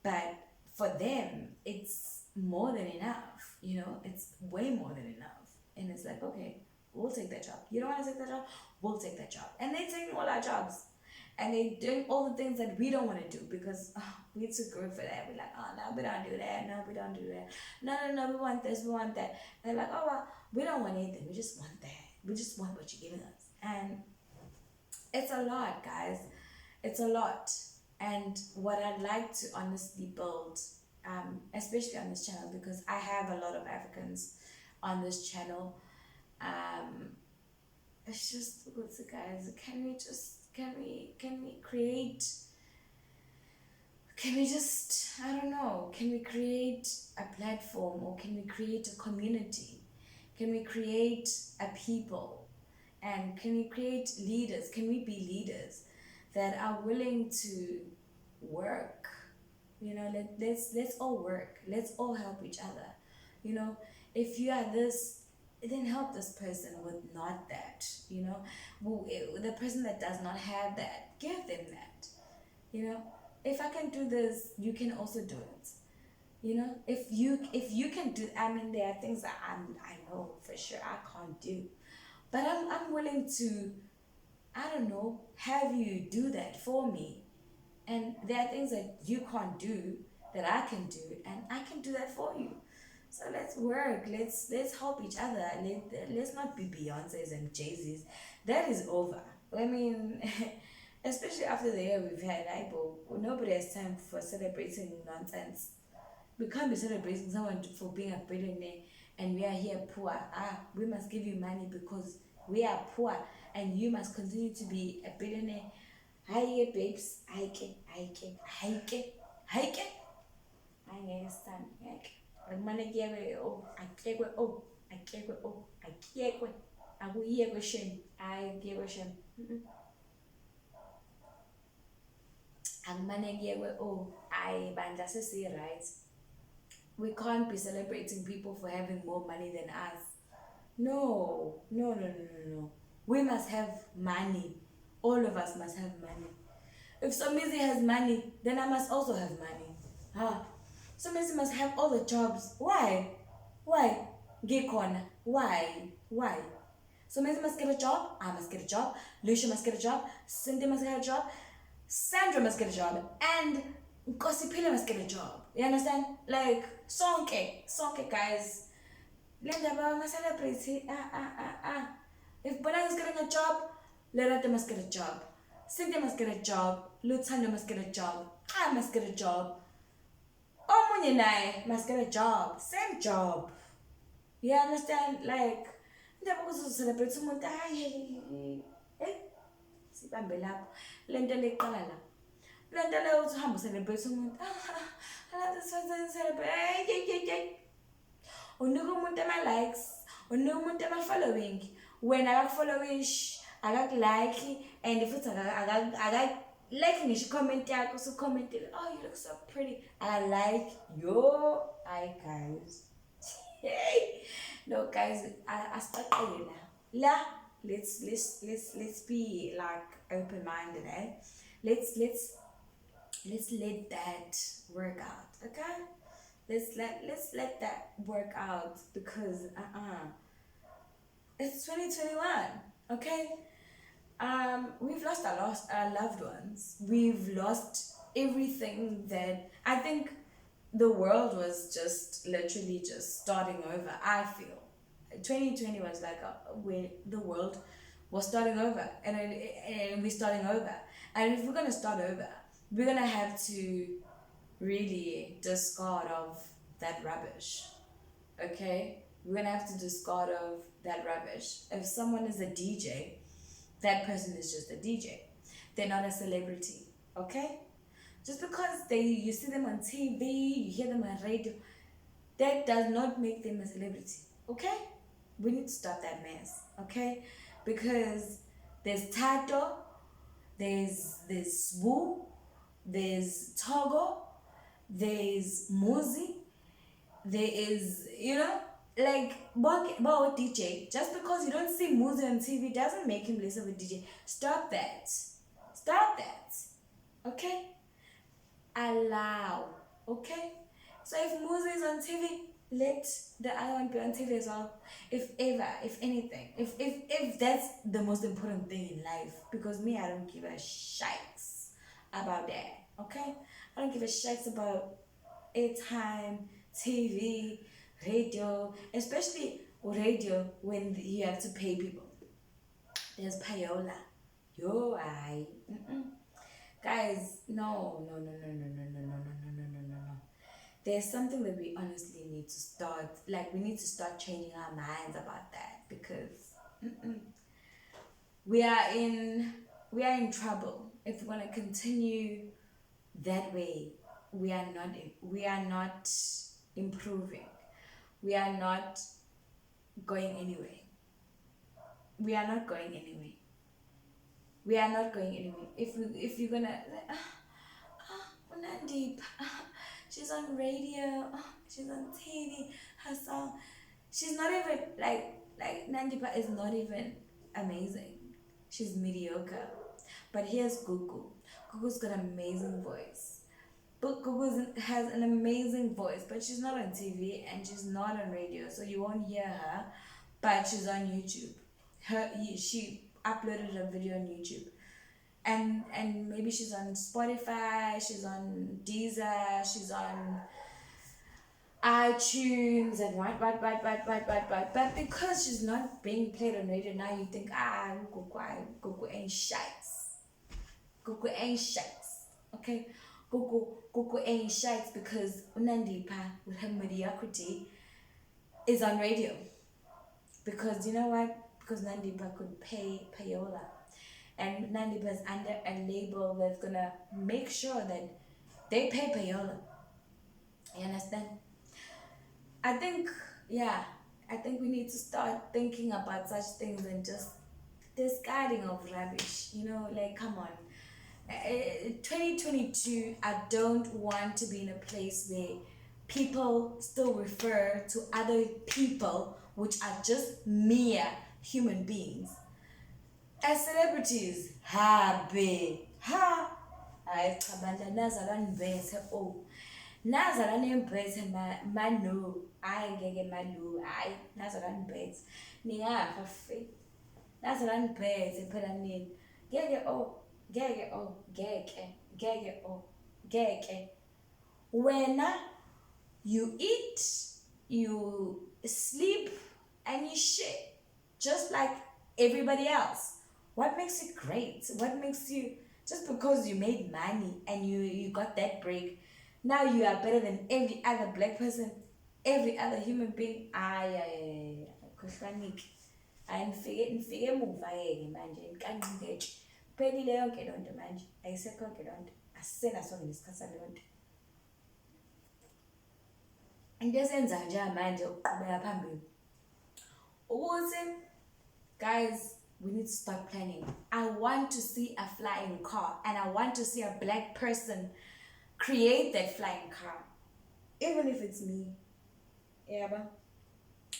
But for them it's more than enough. It's way more than enough, and it's like, okay, we'll take that job. You don't want to take that job? We'll take that job. And they're taking all our jobs. And they're doing all the things that we don't want to do because we're too good for that. We're like, oh, no, we don't do that. No, we don't do that. No, we want this, we want that. And they're like, oh, well, we don't want anything. We just want that. We just want what you're giving us. And it's a lot, guys. It's a lot. And what I'd like to honestly build, especially on this channel, because I have a lot of Africans on this channel, it's just, guys, can we create, can we create a platform, or can we create a community? Can we create a people? And can we create leaders? Can we be leaders that are willing to work? Let's all work. Let's all help each other. If you are this, then help this person with not that. The person that does not have that, give them that. If I can do this, you can also do it. If you can do, there are things that I know for sure I can't do, But I'm willing to, I don't know, have you do that for me. And there are things that you can't do that I can do, and I can do that for you. So let's work. Let's help each other. Let's not be Beyonce's and Jay-Z's. That is over. I mean, especially after the year we've had, nobody has time for celebrating nonsense. We can't be celebrating someone for being a billionaire and we are here poor. We must give you money because we are poor and you must continue to be a billionaire. Hi, babes. Hike. Angeke sithande ngeke. Akumane kuyekwe akuyekwe akuyekwe akuyekwe shame. Akuyekwe shame. Akumane kuyekwe bandla sesi-right. We can't be celebrating people for having more money than us. No, no, no, no, no, no. We must have money. All of us must have money. If Somizi has money, then I must also have money. Somizi must have all the jobs. Why? Why? Gekona. Why? Why? Somizi must get a job. I must get a job. Lucia must get a job. Cindy must get a job. Sandra must get a job. And Gossipila must get a job. You understand? Like, sonke, guys. Lendaba must celebrate. If Bonang is getting a job, Lerata must get a job. Cynthia must get a job. Lutanda must get a job. I must get a job. Omunye and I must get a job. Same job. You understand? Like, ndaba kuzocelebrate umuntu sibambe lapho. Lento leqala la. Lento le uthi uhamba celebrate umuntu. Let's celebrate. Unika umuntu ama-likes. Unika umuntu ama-following. When akakufollowish, akakulike, and futhi like ngisho comment yakho usucommentile, oh you look so pretty. I like yo. Hi guys. Hey. No guys, I start la. Let's be like open-minded, eh? Let's let that work out, okay? Let's let that work out because it's 2021, okay? We've lost our loved ones. We've lost everything that I think the world was just literally just starting over. I feel 2020 was like when the world was starting over, and we're starting over. And if we're gonna start over, we're gonna have to really discard of that rubbish. Okay, we're gonna have to discard of that rubbish. If someone is a DJ, that person is just a DJ. They're not a celebrity. Okay, just because you see them on TV, you hear them on radio, that does not make them a celebrity. Okay, we need to stop that mess. Okay, because there's Tato, there's Wu, there's Togo, there's Muzi, there is, like Bao DJ. Just because you don't see Muzi on TV doesn't make him less of a DJ. Stop that. Okay? Allow. Okay? So if Muzi is on TV, let the other one be on TV as well. If anything. If that's the most important thing in life. Because me, I don't give a shikes about that. Okay? I don't give a shikes about airtime, TV, radio, especially radio when you have to pay people. There's payola. Yo, guys, no. There's something that we honestly need to start. Like, we need to start changing our minds about that because we are in trouble if we're gonna continue that way. We are not improving. We are not going anywhere. We are not going anywhere. If you're gonna Nandip, she's on radio, she's on TV, her song, she's not even like Nandipa is not even amazing. She's mediocre. But here's Gugu. Gugu's got an amazing voice. But Gugu has an amazing voice, but she's not on TV and she's not on radio, so you won't hear her. But she's on YouTube. she uploaded a video on YouTube, and maybe she's on Spotify, she's on Deezer, she's on iTunes and what. But because she's not being played on radio, now you think, Gugu ain't shites. Gugu ain't shites. Okay? Gugu ain't shites because Unandipa, with her mediocrity, is on radio. Because you know what? Because Nandipa could pay payola. And Nandipa is under a label that's gonna make sure that they pay payola. You understand? I think, yeah, I think we need to start thinking about such things and just discarding of rubbish. You know, like, come on. 2022, I don't want to be in a place where people still refer to other people, which are just mere human beings, as celebrities. Hayi cha bandla nazalwa nibethe nazalwa nembethe mano hayi ngeke malo hayi nazalwa nibethe ningafa fe nazalwa nibethe phela nini ngeke wena you eat, you sleep, and you shit just like everybody else. What makes it great? What makes you, just because you made money and you got that break, now you are better than every other black person, every other human being? Khohlanike. Nifike emuva-ke manje nikanqikeke. Kuphelile yonke loo nto manje, ayisekho yonke loo nto, asisenaso-ke nesikhathi saleyo nto. Into esenza nje manje ukuqhubeka phambili ukuthi, guys, we need to start planning. I want to see a flying car, and I want to see a black person create that flying car, even if it's me. Yeah, but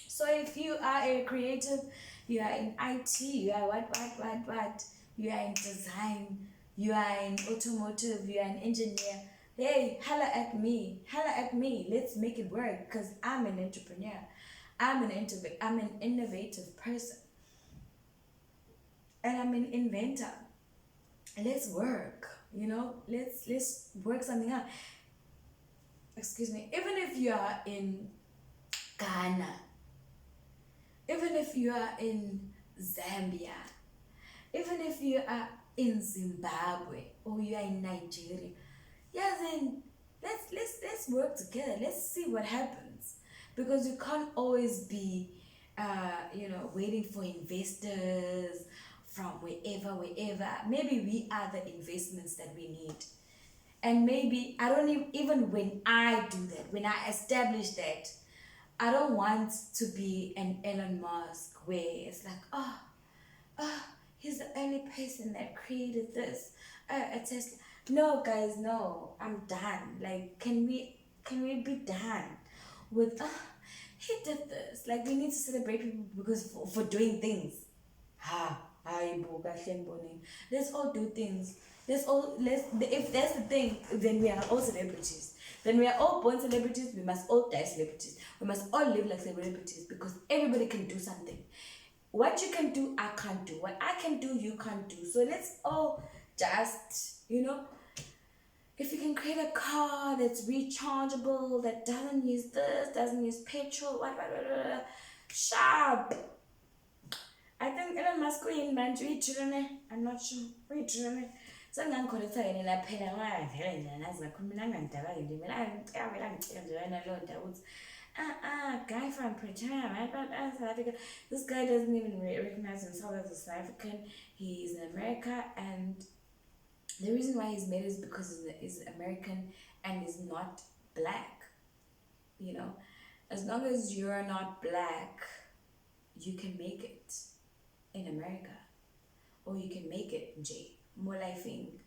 so if you are a creative, you are in IT, you are what, you are in design, you are in automotive, you are an engineer, hey, holla at me, let's make it work, because I'm an entrepreneur, I'm an innovative person, and I'm an inventor. Let's work, let's work something out. Excuse me. Even if you are in Ghana, even if you are in Zambia, even if you are in Zimbabwe or you are in Nigeria, yeah, then let's work together. Let's see what happens, because you can't always be waiting for investors from wherever. Maybe we are the investments that we need. And maybe I don't even when I do that, when I establish that, I don't want to be an Elon Musk where it's like, he's the only person that created this, a Tesla. No, guys, no, I'm done. Like, can we be done with, he did this? Like, we need to celebrate people because for doing things. Let's all do things. If that's the thing, then we are all celebrities. Then we are all born celebrities, we must all die celebrities. We must all live like celebrities, because everybody can do something. What you can do, I can't do. What I can do, you can't do. So let's all just, if you can create a car that's rechargeable, that doesn't use this, doesn't use petrol, sharp. I think Elon Musk I'm not sure. Sengangikholetha yena phela ngavela nje nazi ngakhuluma ngandaba ke nje mina ngicela ngicela nje wena lo nto ukuthi guy from Pretoria, South Africa. This guy doesn't even recognize himself as a South African. He's in America, and the reason why he's made is because he's American and he's not black. As long as you're not black, you can make it in America, or you can make it in J. More life in,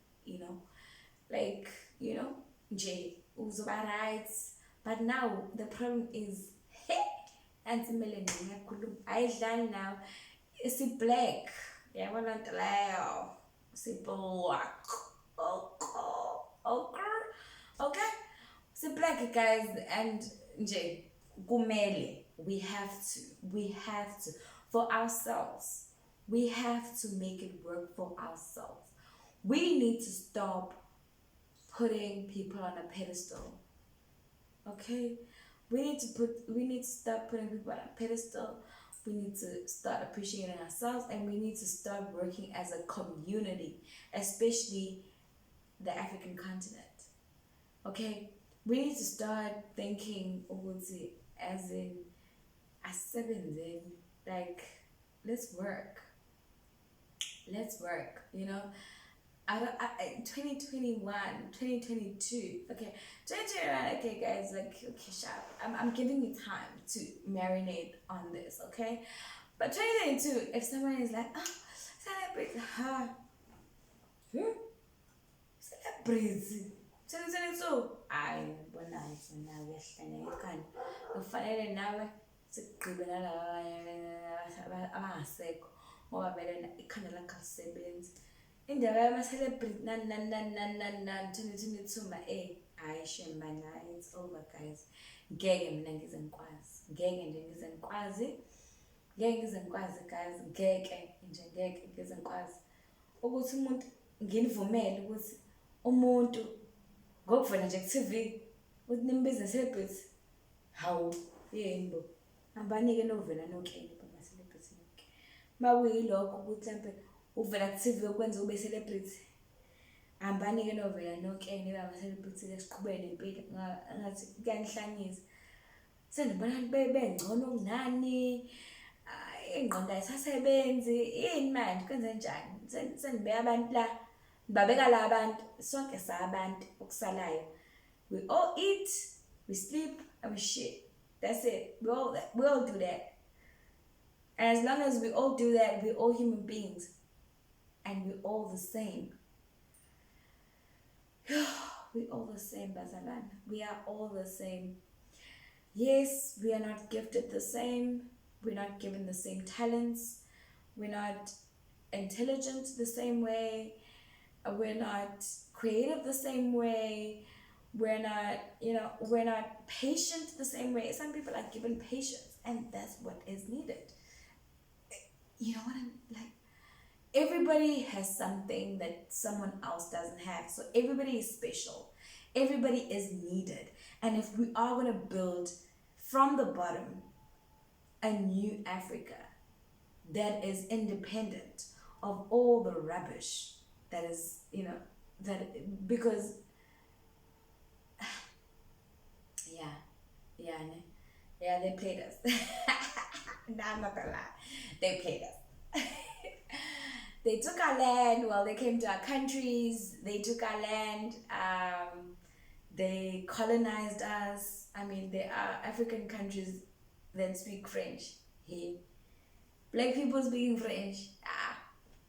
J. Uzoba rights. But now the problem is, anti-millennial, I done now. It's a black. Yeah, we're not allowed. It's a black. Okay. It's a black, guys, and J. Gumele. We have to for ourselves. We have to make it work for ourselves. We need to stop putting people on a pedestal. Okay? We need to stop putting people on a pedestal. We need to start appreciating ourselves, and we need to start working as a community, especially the African continent. Okay? We need to start thinking ukuthi, as in asebenzeni, like, let's work. Let's work, you know. 2021, 2022, okay, 2021, okay, guys, like, okay, sharp. I'm giving you time to marinate on this, okay? But 2022, if someone is like, oh, celebrate, huh? Celebrate. 2022, I bona now yehlele ikhanda. Kufanele nawe sigqibe nalaba abangasekho ngoba vele ikhanda lakho alisebenzi. Indaba yama-celebrity nani 2022 hayi shame bana, it's over guys. Ngeke mina ngize ngikwazi. Ngeke nje ngize ngikwazi. Ngeke ngize ngikwazi guys. Ngeke ngize ngikwazi ukuthi umuntu nginivumele ukuthi umuntu ngokuvela nje ku-TV uthi nimbize celebrity. Hawu yini bo. Ambanike novela nokeni baba celebrity nonke. Makuyilokho ukuthi mhlambe uvela ku-TV ukwenza ube celebrity. Ambanike novela nokeni baba celebrity esiqhubele impilo ngathi kuyangihlanyisa. Sendibona bengcono kunani. Ingqondo ayisasebenzi. Yini manje kwenze njani? Sendibeka abantu la. Babeka la abantu sonke sabantu okusalayo. We all eat, we sleep, and we shit. That's it. We all do that. And as long as we all do that, we're all human beings. And we're all the same. We're all the same, Bazalan. We are all the same. Yes, we are not gifted the same. We're not given the same talents. We're not intelligent the same way. We're not creative the same way. We're not, we're not patient the same way. Some people are given patience, and that's what is needed. You know what I'm like? Everybody has something that someone else doesn't have. So everybody is special. Everybody is needed. And if we are going to build from the bottom a new Africa that is independent of all the rubbish that is, because they played us. No, I'm not gonna lie, they played us. They took our land. Well, they came to our countries. They took our land. They colonized us. I mean, there are African countries that speak French. Yeah. Black people speaking French.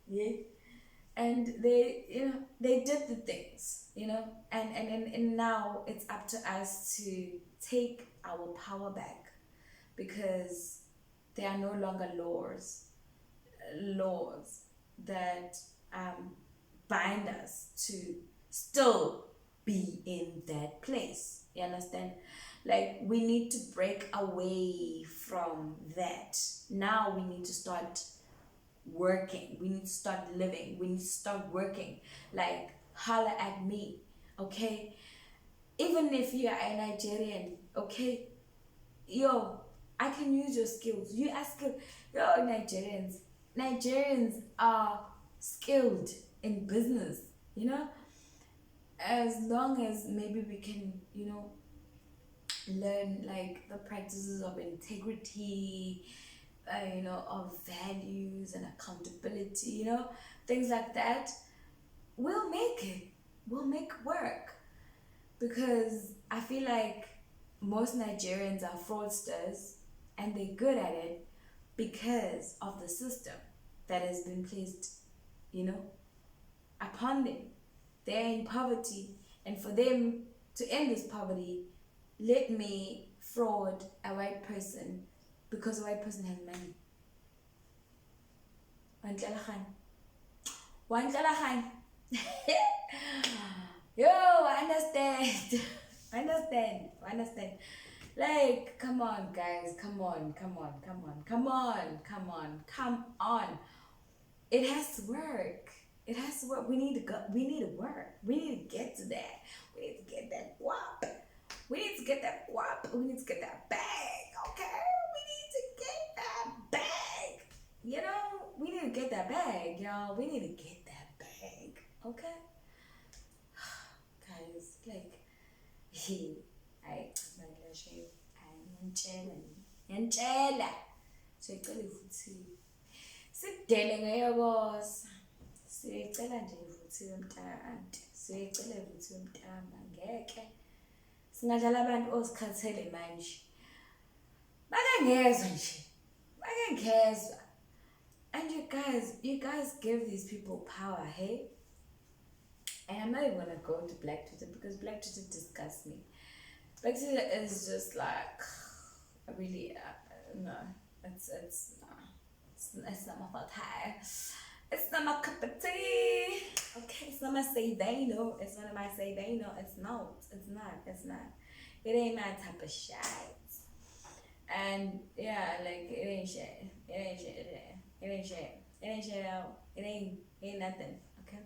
Yeah. And they, they did the things, and now it's up to us to take our power back, because there are no longer laws that bind us to still be in that place. You understand? Like, we need to break away from that. Now we need to start working. We need to start living. We need to start working. Like, holla at me, okay? Even if you are a Nigerian, okay? Yo, I can use your skills. You are skilled. Yo, Nigerians are skilled in business, as long as maybe we can, learn like the practices of integrity, of values and accountability, things like that. We'll make it. We'll make work. Because I feel like most Nigerians are fraudsters, and they're good at it because of the system that has been placed, upon them. They're in poverty, and for them to end this poverty, let me fraud a white person because a white person has money. Wantlalahan. Yo, understand. Understand. Like, come on, guys. Come on. it has to work. It has to work. We need to go. We need to work. We need to get to that. We need to get that guap. We need to get that guap. We need to get that bag. Okay. We need to get that bag. You know, we need to get that bag, y'all. We need to get that bag. Okay. Guys, like, I ngiyantshela siyicela futhi sidele ngeyo boss siyicela nje futhi umntanti siyicela futhi umntama ngeke singadlala abantu osikhathele manje bakangezwe nje bakangezwa. And you guys give these people power, hey? And I'm not even gonna go to Black Twitter because Black Twitter disgusts me. Black Twitter is just like really no, it's not my fault. It's not my cup of tea. Okay, it's not my say they know. It's not my say they know. It's not. It ain't my type of shit. And yeah, like it ain't shit. It ain't shit. It ain't nothing. Okay.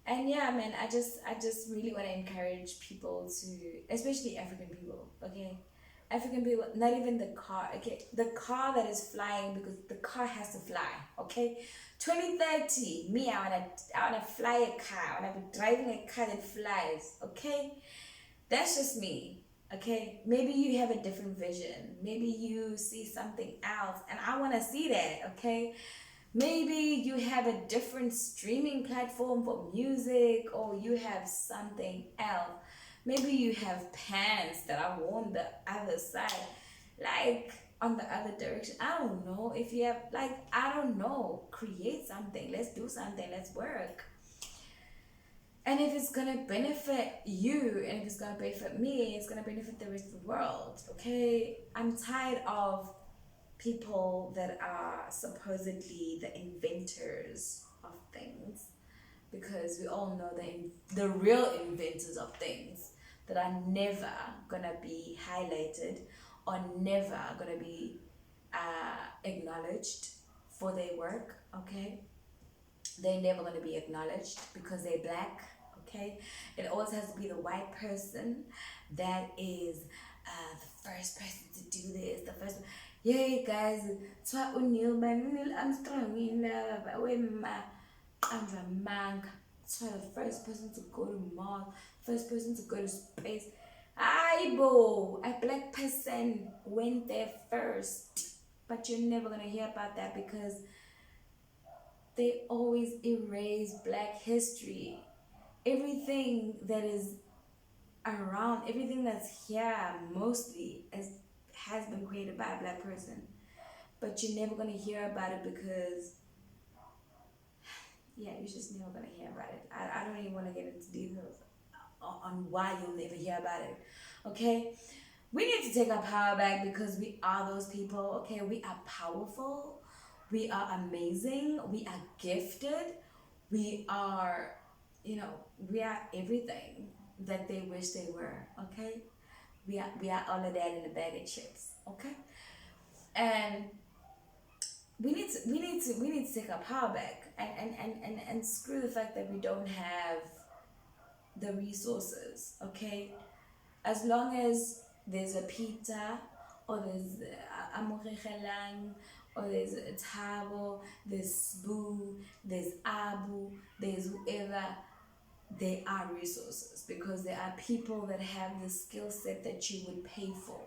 And yeah, man, I just really want to encourage people to, especially African people, okay? African people, not even the car, okay? The car that is flying, because the car has to fly, okay? 2030, me, I wanna fly a car. I wanna be driving a car that flies, okay? That's just me, okay? Maybe you have a different vision. Maybe you see something else, and I wanna see that, okay? Maybe you have a different streaming platform for music, or you have something else. Maybe you have pants that are on the other side, like on the other direction. I don't know. If you have, like, I don't know. Create something. Let's do something. Let's work. And if it's gonna benefit you, and if it's gonna benefit me, it's gonna benefit the rest of the world, okay? I'm tired of people that are supposedly the inventors of things, because we all know the real inventors of things that are never gonna be highlighted or never gonna be acknowledged for their work, okay? They're never gonna be acknowledged because they're black, okay? It always has to be the white person that is the first person to do this, the first. Yay, guys, twa Neil Armstrong in Andrew Mank, twa the first person to go to Mars, first person to go to space. Aibo, a black person went there first, but you're never gonna hear about that because they always erase black history. Everything that is around, everything that's here mostly has been created by a black person, but you're never gonna hear about it because you're just never gonna hear about it. I don't even want to get into details on why you'll never hear about it, okay? We need to take our power back because we are those people, okay? We are powerful, we are amazing, we are gifted, we are, we are everything that they wish they were, okay? We are all of that in a bag of chips, okay? And we need to take our power back and screw the fact that we don't have the resources, okay? As long as there's a pizza, or there's a morechelang, or there's a tabo, there's Sbu, there's Abu, there's whoever, there are resources, because there are people that have the skill set that you would pay for.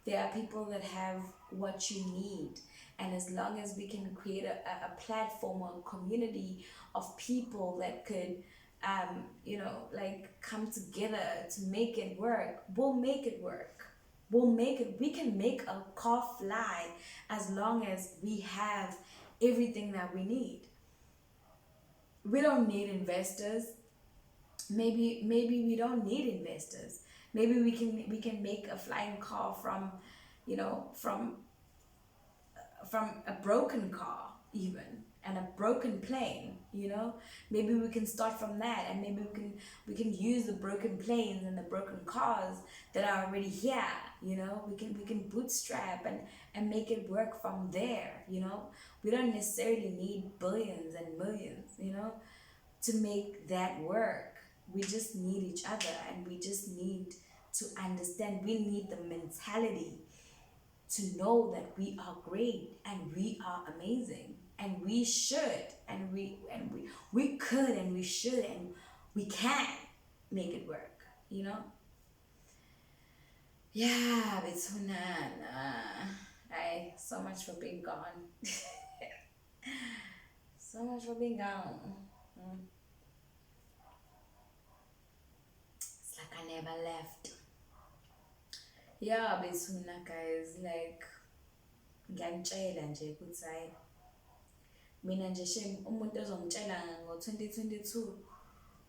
There are people that have what you need. And as long as we can create a platform or a community of people that could come together to make it work, we'll make it work. We can make a car fly as long as we have everything that we need. We don't need investors. Maybe we don't need investors. Maybe we can make a flying car from a broken car even, and a broken plane, you know. Maybe we can start from that, and maybe we can use the broken planes and the broken cars that are already here, you know. We can bootstrap and make it work from there, you know. We don't necessarily need billions and millions, you know, to make that work. We just need each other, and we just need to understand. We need the mentality to know that we are great and we are amazing, and we should, and we could, and we should, and we can make it work, you know. Yeah, Betsunana. I so much for being gone. So much for being gone. Mm. It's like I never left. Yeah, Betsuna, guys, like ngiyantshela nje ukuthi hayi, mina nje shame umuntu ozongitshela ngo-2022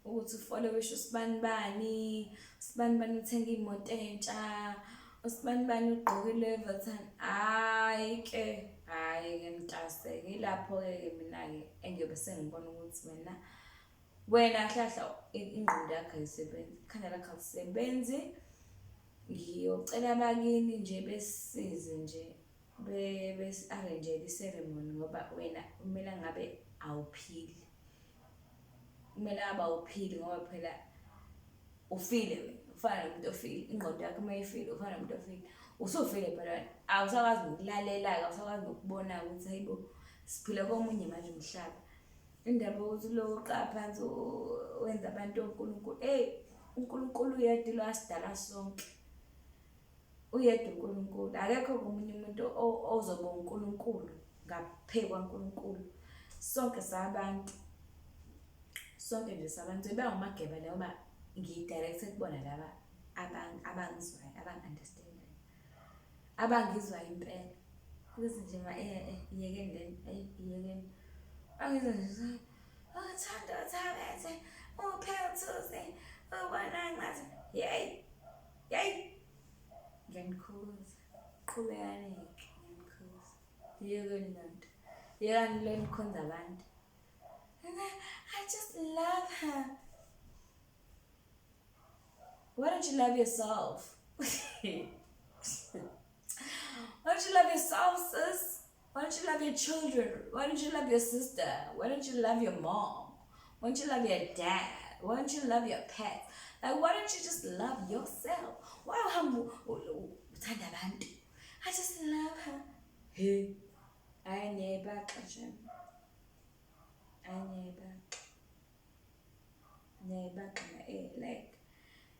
ukuthi ufollowishe usibani bani uthenga imoto entsha, usibani bani ugqoke i-Louis. Hayi ke mntase-ke ilapho-ke mina-ke engiyobe sengibona ukuthi wena hlahla ingqondo yakho ayisebenzi, ikhanda lakho alisebenzi. Ngiyocela abakini nje besisize nje besi-arrange-ele i-ceremony, ngoba wena kumele ngabe awuphili, kumele ngabe awuphili, ngoba phela ufile wena, ufana nomuntu ofile. Ingqondo yakho uma ifile ufana nomuntu ofile, usufile phela wena, awusakwazi nokulalela-ke, awusakwazi nokubona ukuthi hayibo siphila komunye manje umhlaba. Indaba yokuthi uloku uqala phansi wenza abantu onkulunkulu, uNkulunkulu uyedwa lo asidala sonke, uyedwa uNkulunkulu. Akekho komunye umuntu ozoba uNkulunkulu ngaphezu kwaNkulunkulu. Sonke sabantu, sonke nje sabantu. Iba umagebele ngoba ngiyidirecthe kubona laba abangizwayo, abangi-understandayo, abangizwayo impela. Ukuthi nje iyekeni lento, iyekeni. Angizwa nje uthando thabethe, uphethuse, ubona ngathi yey. Ngiyanikhuza, qhubekani-ke, ngiyanikhuza. Yekeni lento, yekani le nikhonza abantu. And I just love her. Why don't you love yourself? Why don't you love yourself, sis? Why don't you love your children? Why don't you love your sister? Why don't you love your mom? Why don't you love your dad? Why don't you love your pet? Like, why don't you just love yourself? Why uthanda abantu? I just love her. Hey, I never touch him. Never like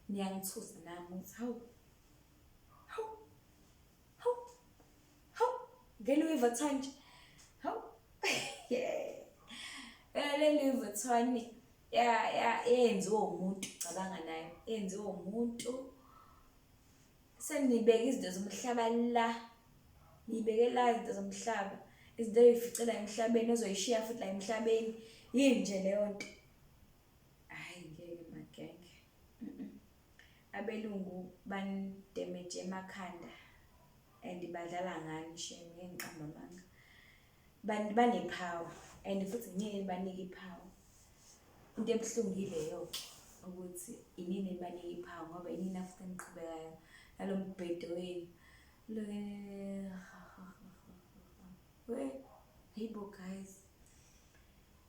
ngiyangithusa nami ukuthi nge-Louis Vuitton nje, le Louis Vuitton yenziwe umuntu, cabanga nayo, yenziwe umuntu. Senibeka izinto zomhlaba la, nibeke la izinto zomhlaba, izinto ezificela emhlabeni ozoyishiya futhi la emhlabeni. Yini nje leyo nto? Hayi ngeke magenge. Abelungu bandemage emakhanda and badlala ngani shame, ngiqamba amanga. Banepower and futhi ngeke banike ipower. Into ebuhlungile yo ukuthi inini banike ipower, ngoba inini after niqhubekayo nalo mbhedo wenu. Hey guys,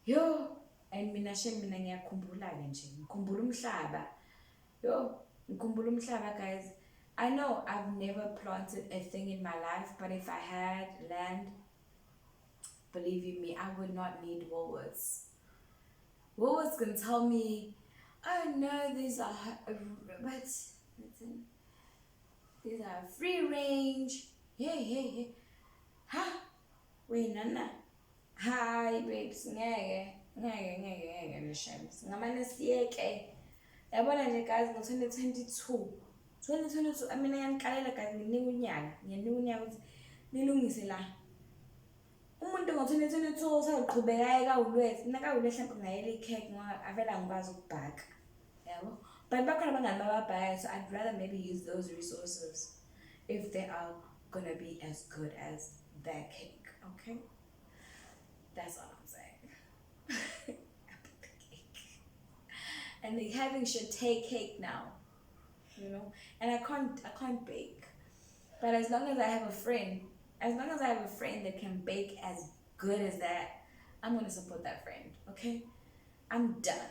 yo, and mina ngiyakhumbula-ke nje, ngikhumbula umhlaba, ngikhumbula umhlaba, guys. I know I've never planted a thing in my life, but if I had land, believe you me, I would not need Woolworths. Woolworths can tell me, oh no, these are these are free range. Hey. Huh? Wait, nana. Hi, babes. Ngeke nishayisa. Ngamane siyeke. Yabona nje guys, ngo-2022. Mina ngiyanikalela guys, nginika unyaka ukuthi nilungise la. Umuntu ngo-2022 usaqhubeka ekawulwethu. Mina kawulwethu mhlawumbe ngayela ikhekhe ngoba avela ngikwazi ukubhaka. Yabo. But bakhona abangani bababhaka, so I'd rather maybe use those resources if they are gonna be as good as that cake, okay? That's all I'm saying. And they're having shate cake now, you know. And I can't bake. But as long as I have a friend, as long as I have a friend that can bake as good as that, I'm gonna support that friend. Okay? I'm done.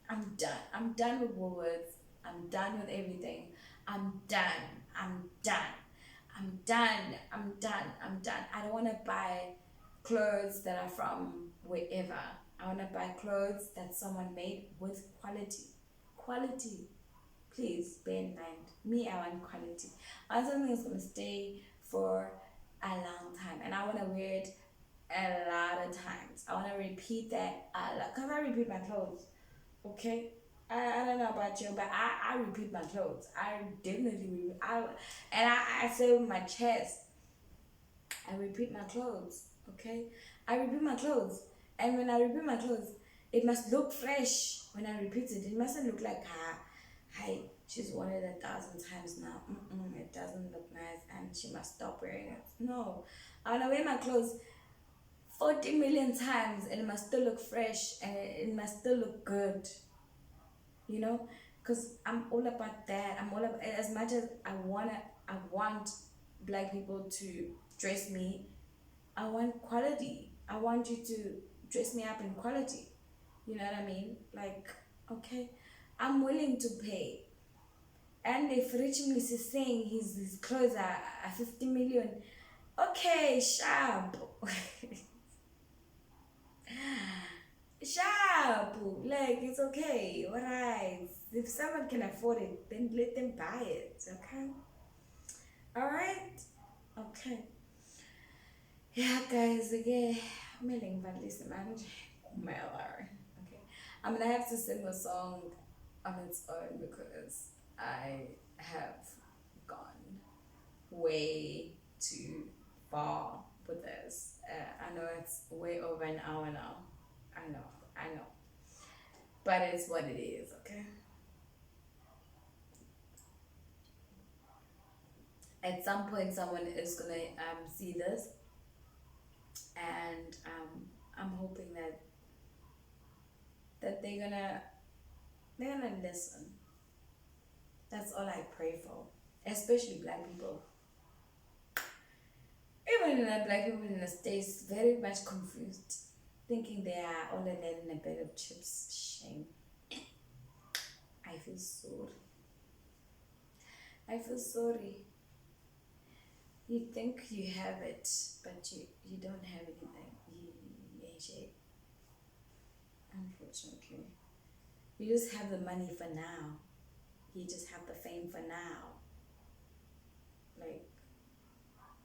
I'm done. I'm done with Woolworths. I'm done with everything. I'm done. I'm done. I'm done. I'm done. I'm done. I don't want to buy clothes that are from wherever. I want to buy clothes that someone made with quality. Quality. Please bear in mind. Me, I want quality. I want something that's going to stay for a long time. And I want to wear it a lot of times. I want to repeat that a lot. Because I repeat my clothes. Okay? I don't know about you, but I repeat my clothes. I definitely repeat. I say with my chest, I repeat my clothes. Okay? I repeat my clothes. And when I repeat my clothes, it must look fresh when I repeat it. It mustn't look like, hi, she's worn it 1,000 times now. It doesn't look nice and she must stop wearing it. No. I want to wear my clothes 40 million times and it must still look fresh and it must still look good, you know, because I'm all about that. I'm all about, as much as I want black people to dress me. I want quality. I want you to dress me up in quality. You know what I mean? Like, okay, I'm willing to pay. And if Rich Miss is saying his clothes are 50 million, okay, sharp. Sharp, like it's okay, alright. If someone can afford it, then let them buy it, okay? Alright? Okay. Yeah, guys, again, I'm listen, okay. I'm gonna have to sing a song on its own because I have gone way too far with this. I know it's way over an hour now. I know. But it's what it is, okay? At some point, someone is gonna see this, and I'm hoping that they're gonna listen. That's all I pray for, especially black people. Even the black people in the states, very much confused, thinking they are all alone in a bag of chips. Shame. I feel sorry. I feel sorry. You think you have it, but you don't have anything. You, unfortunately. You just have the money for now. You just have the fame for now. Like,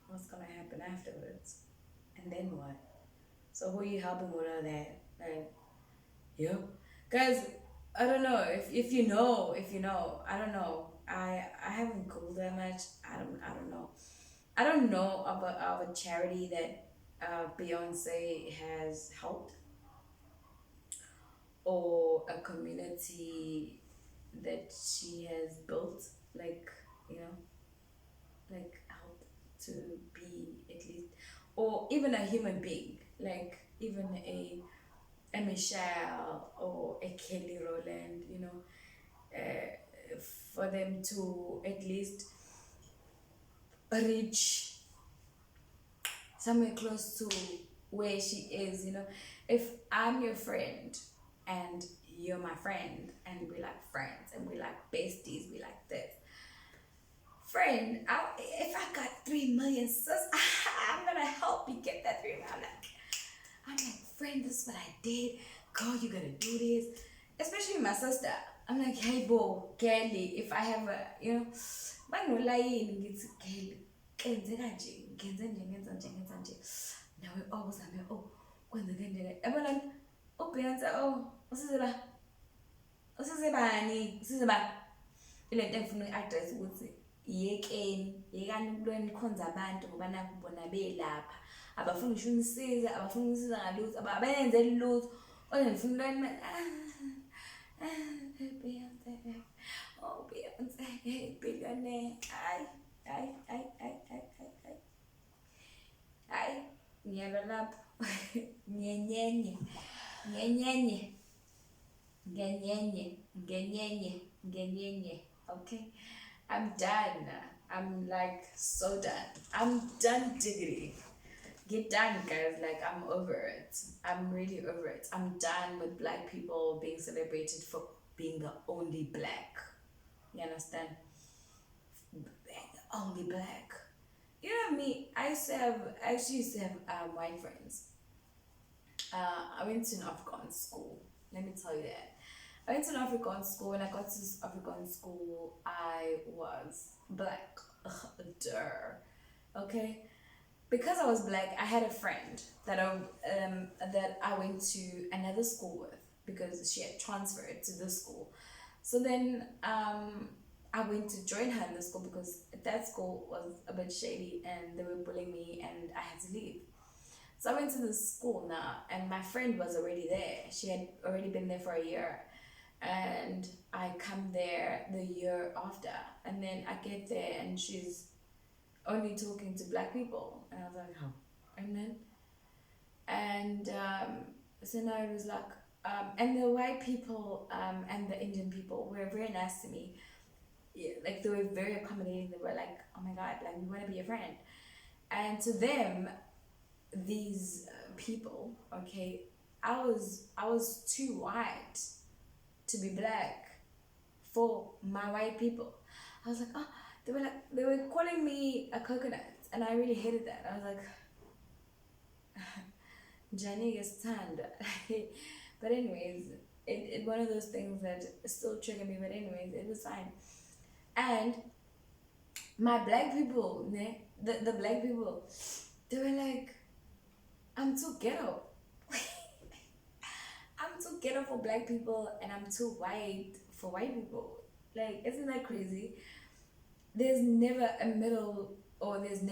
what's gonna happen afterwards? And then what? So who are you helping with all that? Like, yeah. Guys, I don't know. If you know, I don't know. I haven't googled that much. I don't know. I don't know of a charity that Beyonce has helped or a community that she has built, like, you know, like help to be at least, or even a human being, like even a Michelle or a Kelly Rowland, you know, for them to at least reach somewhere close to where she is, you know. If I'm your friend and you're my friend and we like friends and we like besties, we like this. Friend, if I got 3 million, sis, I'm gonna help you get that 3 million. I'm like, friend, this is what I did. Girl, you gotta do this. Especially my sister. I'm like, hey, bo, Kelly, if I have a, you know, bangolayini ngithi Kelly, kenze kanje, ngenze nje, ngenza nje, ngenza nje. Nawe uzame, kwenzeke nje. Yabona, Beyonce, usize la. Usize bani? Usize ba? Ile nto engifuna uyi-address ukuthi yekani ukulweni nikhonza abantu ngoba nakhu bona belapha. Abafuna ngisho unisiza, abafuna unisiza ngalutho, abenze lutho. Kodwa nifuna ukulweni Beyonce. Beyonce, billionaire. Hayi, ngiyalwa lapho. Nyenyenye. Nyenyenye, nyenyenye, nyenyenye, nyenyenye. Okay, I'm done. I'm like so done. I'm done diggity. Get done, guys. Like, I'm over it. I'm really over it. I'm done with black people being celebrated for being the only black. You understand? Only black. You know me. I actually used to have white friends. I went to an Afrikaans school. Let me tell you that. I went to an Afrikaans school. When I got to this Afrikaans school, I was black. Ugh, duh. Okay, because I was black, I had a friend that I went to another school with because she had transferred to this school. So then I went to join her in the school because that school was a bit shady and they were bullying me and I had to leave. So I went to this school now, and my friend was already there. She had already been there for a year, and I come there the year after, and then I get there and she's only talking to black people, and I was like, oh. And then so now it was like and the white people and the Indian people were very nice to me. Yeah, like they were very accommodating. They were like, oh my god, like we want to be a friend. And to them, these people, okay, I was too white to be black for my white people. I was like, oh, they were calling me a coconut, and I really hated that. I was like, Jenny gets tanned. But anyways, it one of those things that still trigger me. But anyways, it was fine. And my black people, the black people, they were like, I'm too ghetto. I'm too ghetto for black people, and I'm too white for white people. Like, isn't that crazy? There's never a middle, or you're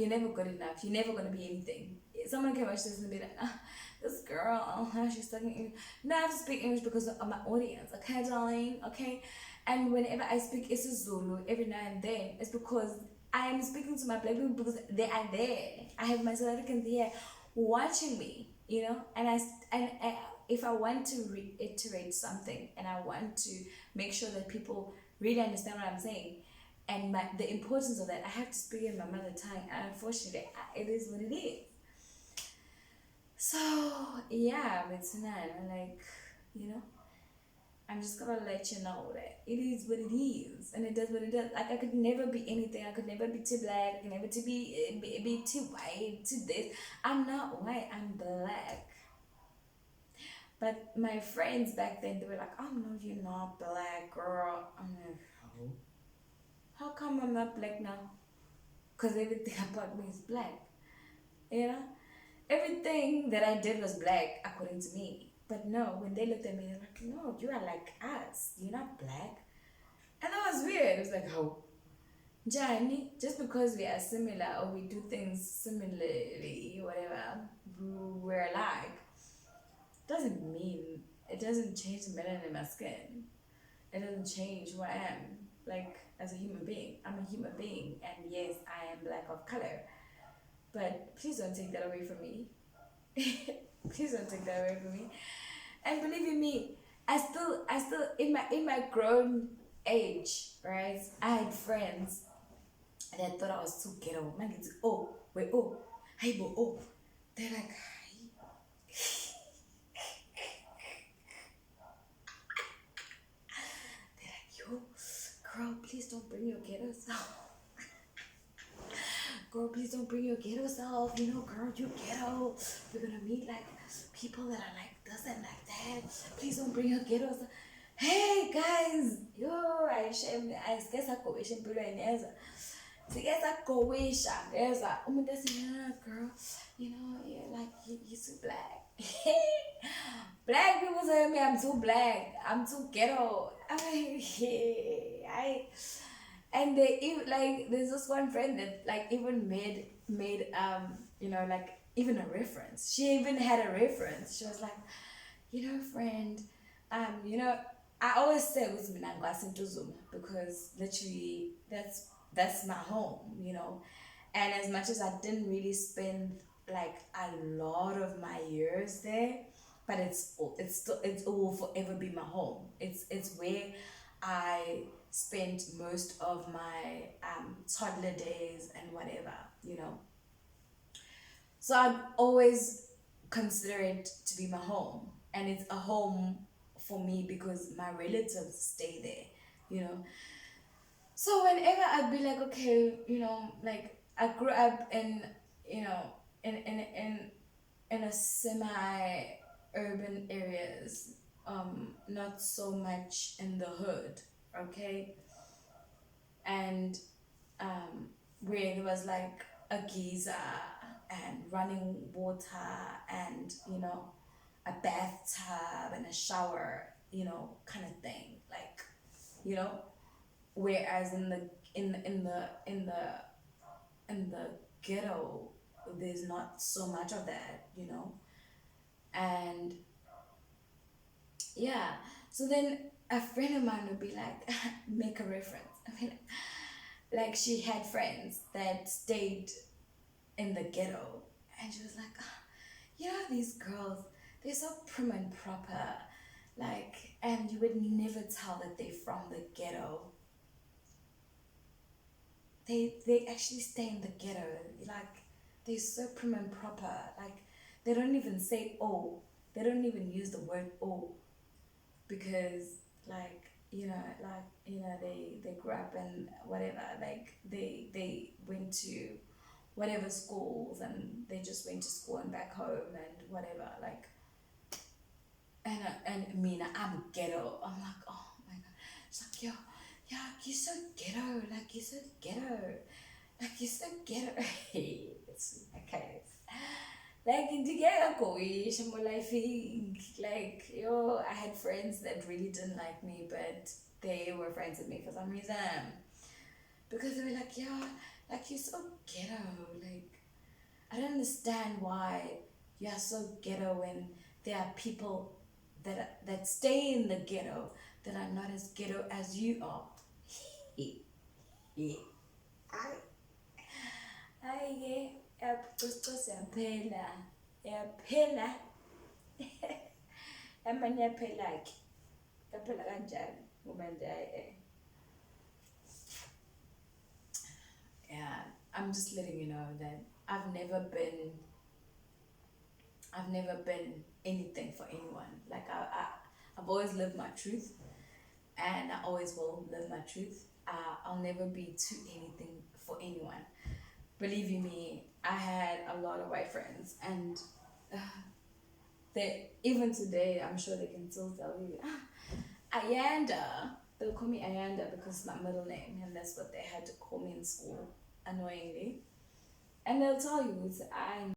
never good enough. You're never gonna be anything. Someone can watch this and be like, ah, this girl, she's talking English. No, I have to speak English because of my audience, okay, darling, okay? And whenever I speak isiZulu every now and then, it's because I am speaking to my black people because they are there. I have my South Africans here watching me, and if I want to reiterate something and I want to make sure that people really understand what I'm saying, and the importance of that, I have to speak in my mother tongue, and unfortunately it is what it is. So yeah, it's not like, you know, I'm just gonna let you know that it is what it is, and it does what it does. Like, I could never be anything. I could never be too black. I could never be too white, too this. I'm not white. I'm black. But my friends back then, they were like, "Oh no, you're not black, girl." I'm like, how come I'm not black now? Because everything about me is black. You know, everything that I did was black according to me. But no, when they looked at me, they're like, no, you are like us. You're not black. And that was weird. It was like, how? Johnny, just because we are similar or we do things similarly, whatever, we're alike, doesn't mean, it doesn't change the melanin in my skin. It doesn't change who I am, like, as a human being. I'm a human being, and yes, I am black of color. But please don't take that away from me. Please don't take that away from me. And believe you me, I still in my grown age, right? I had friends that thought I was too ghetto. Man, it's oh wait oh hey bo oh. They're like, they're like, yo, girl, please don't bring your ghetto self. Girl, please don't bring your ghetto self. You know, girl, you ghetto. We're gonna meet like people that are like this and like that. Please don't bring your ghetto self. Hey guys, yo, I guess I go wish and put in there. So guess I go wish there's a that's girl, you know, you're like you're too black. Black people tell me I'm too black, I'm too ghetto. I and they even like there's this one friend that like even made like even a reference. She even had a reference. She was like, you know, friend, you know, I always say with Zoom because literally that's my home, you know. And as much as I didn't really spend like a lot of my years there, but it will forever be my home. It's where I spent most of my toddler days and whatever, you know. So I always consider it to be my home, and it's a home for me because my relatives stay there, you know. So whenever I'd be like, okay, you know, like I grew up in, you know, in a semi urban areas, not so much in the hood, okay, and where there was like a geyser and running water and, you know, a bathtub and a shower, you know, kind of thing, like, you know. Whereas in the ghetto, there's not so much of that, you know. And yeah, so then a friend of mine would be like, make a reference. I mean, like she had friends that stayed in the ghetto, and she was like, "Ah, you know, these girls, they're so prim and proper, like, and you would never tell that they're from the ghetto. They actually stay in the ghetto, like they're so prim and proper, like they don't even say oh, they don't even use the word oh, because like, you know, they grew up in whatever, like they went to whatever schools, and they just went to school and back home and whatever, like. And Mina, I'm ghetto. I'm like, oh my god. It's like, yo, yeah, you're so ghetto. Like, you're so ghetto. Like, you're so ghetto. It's okay. Like, in the ghetto, more like, yo, I had friends that really didn't like me, but they were friends with me for some reason. Because they were like, yeah, like, you're so ghetto. Like, I don't understand why you are so ghetto when there are people that stay in the ghetto that are not as ghetto as you are. Yeah. Hayi ke yaphela yaphela amanye yaphela ke yaphela kanjani ngoba nje yeah, I'm just letting you know that I've never been anything for anyone. Like I've always lived my truth, and I always will live my truth. I'll never be to anything for anyone. Believe you me, I had a lot of white friends, and they even today, I'm sure they can still tell you, Ayanda. They'll call me Ayanda because it's my middle name, and that's what they had to call me in school, annoyingly. And they'll tell you it's I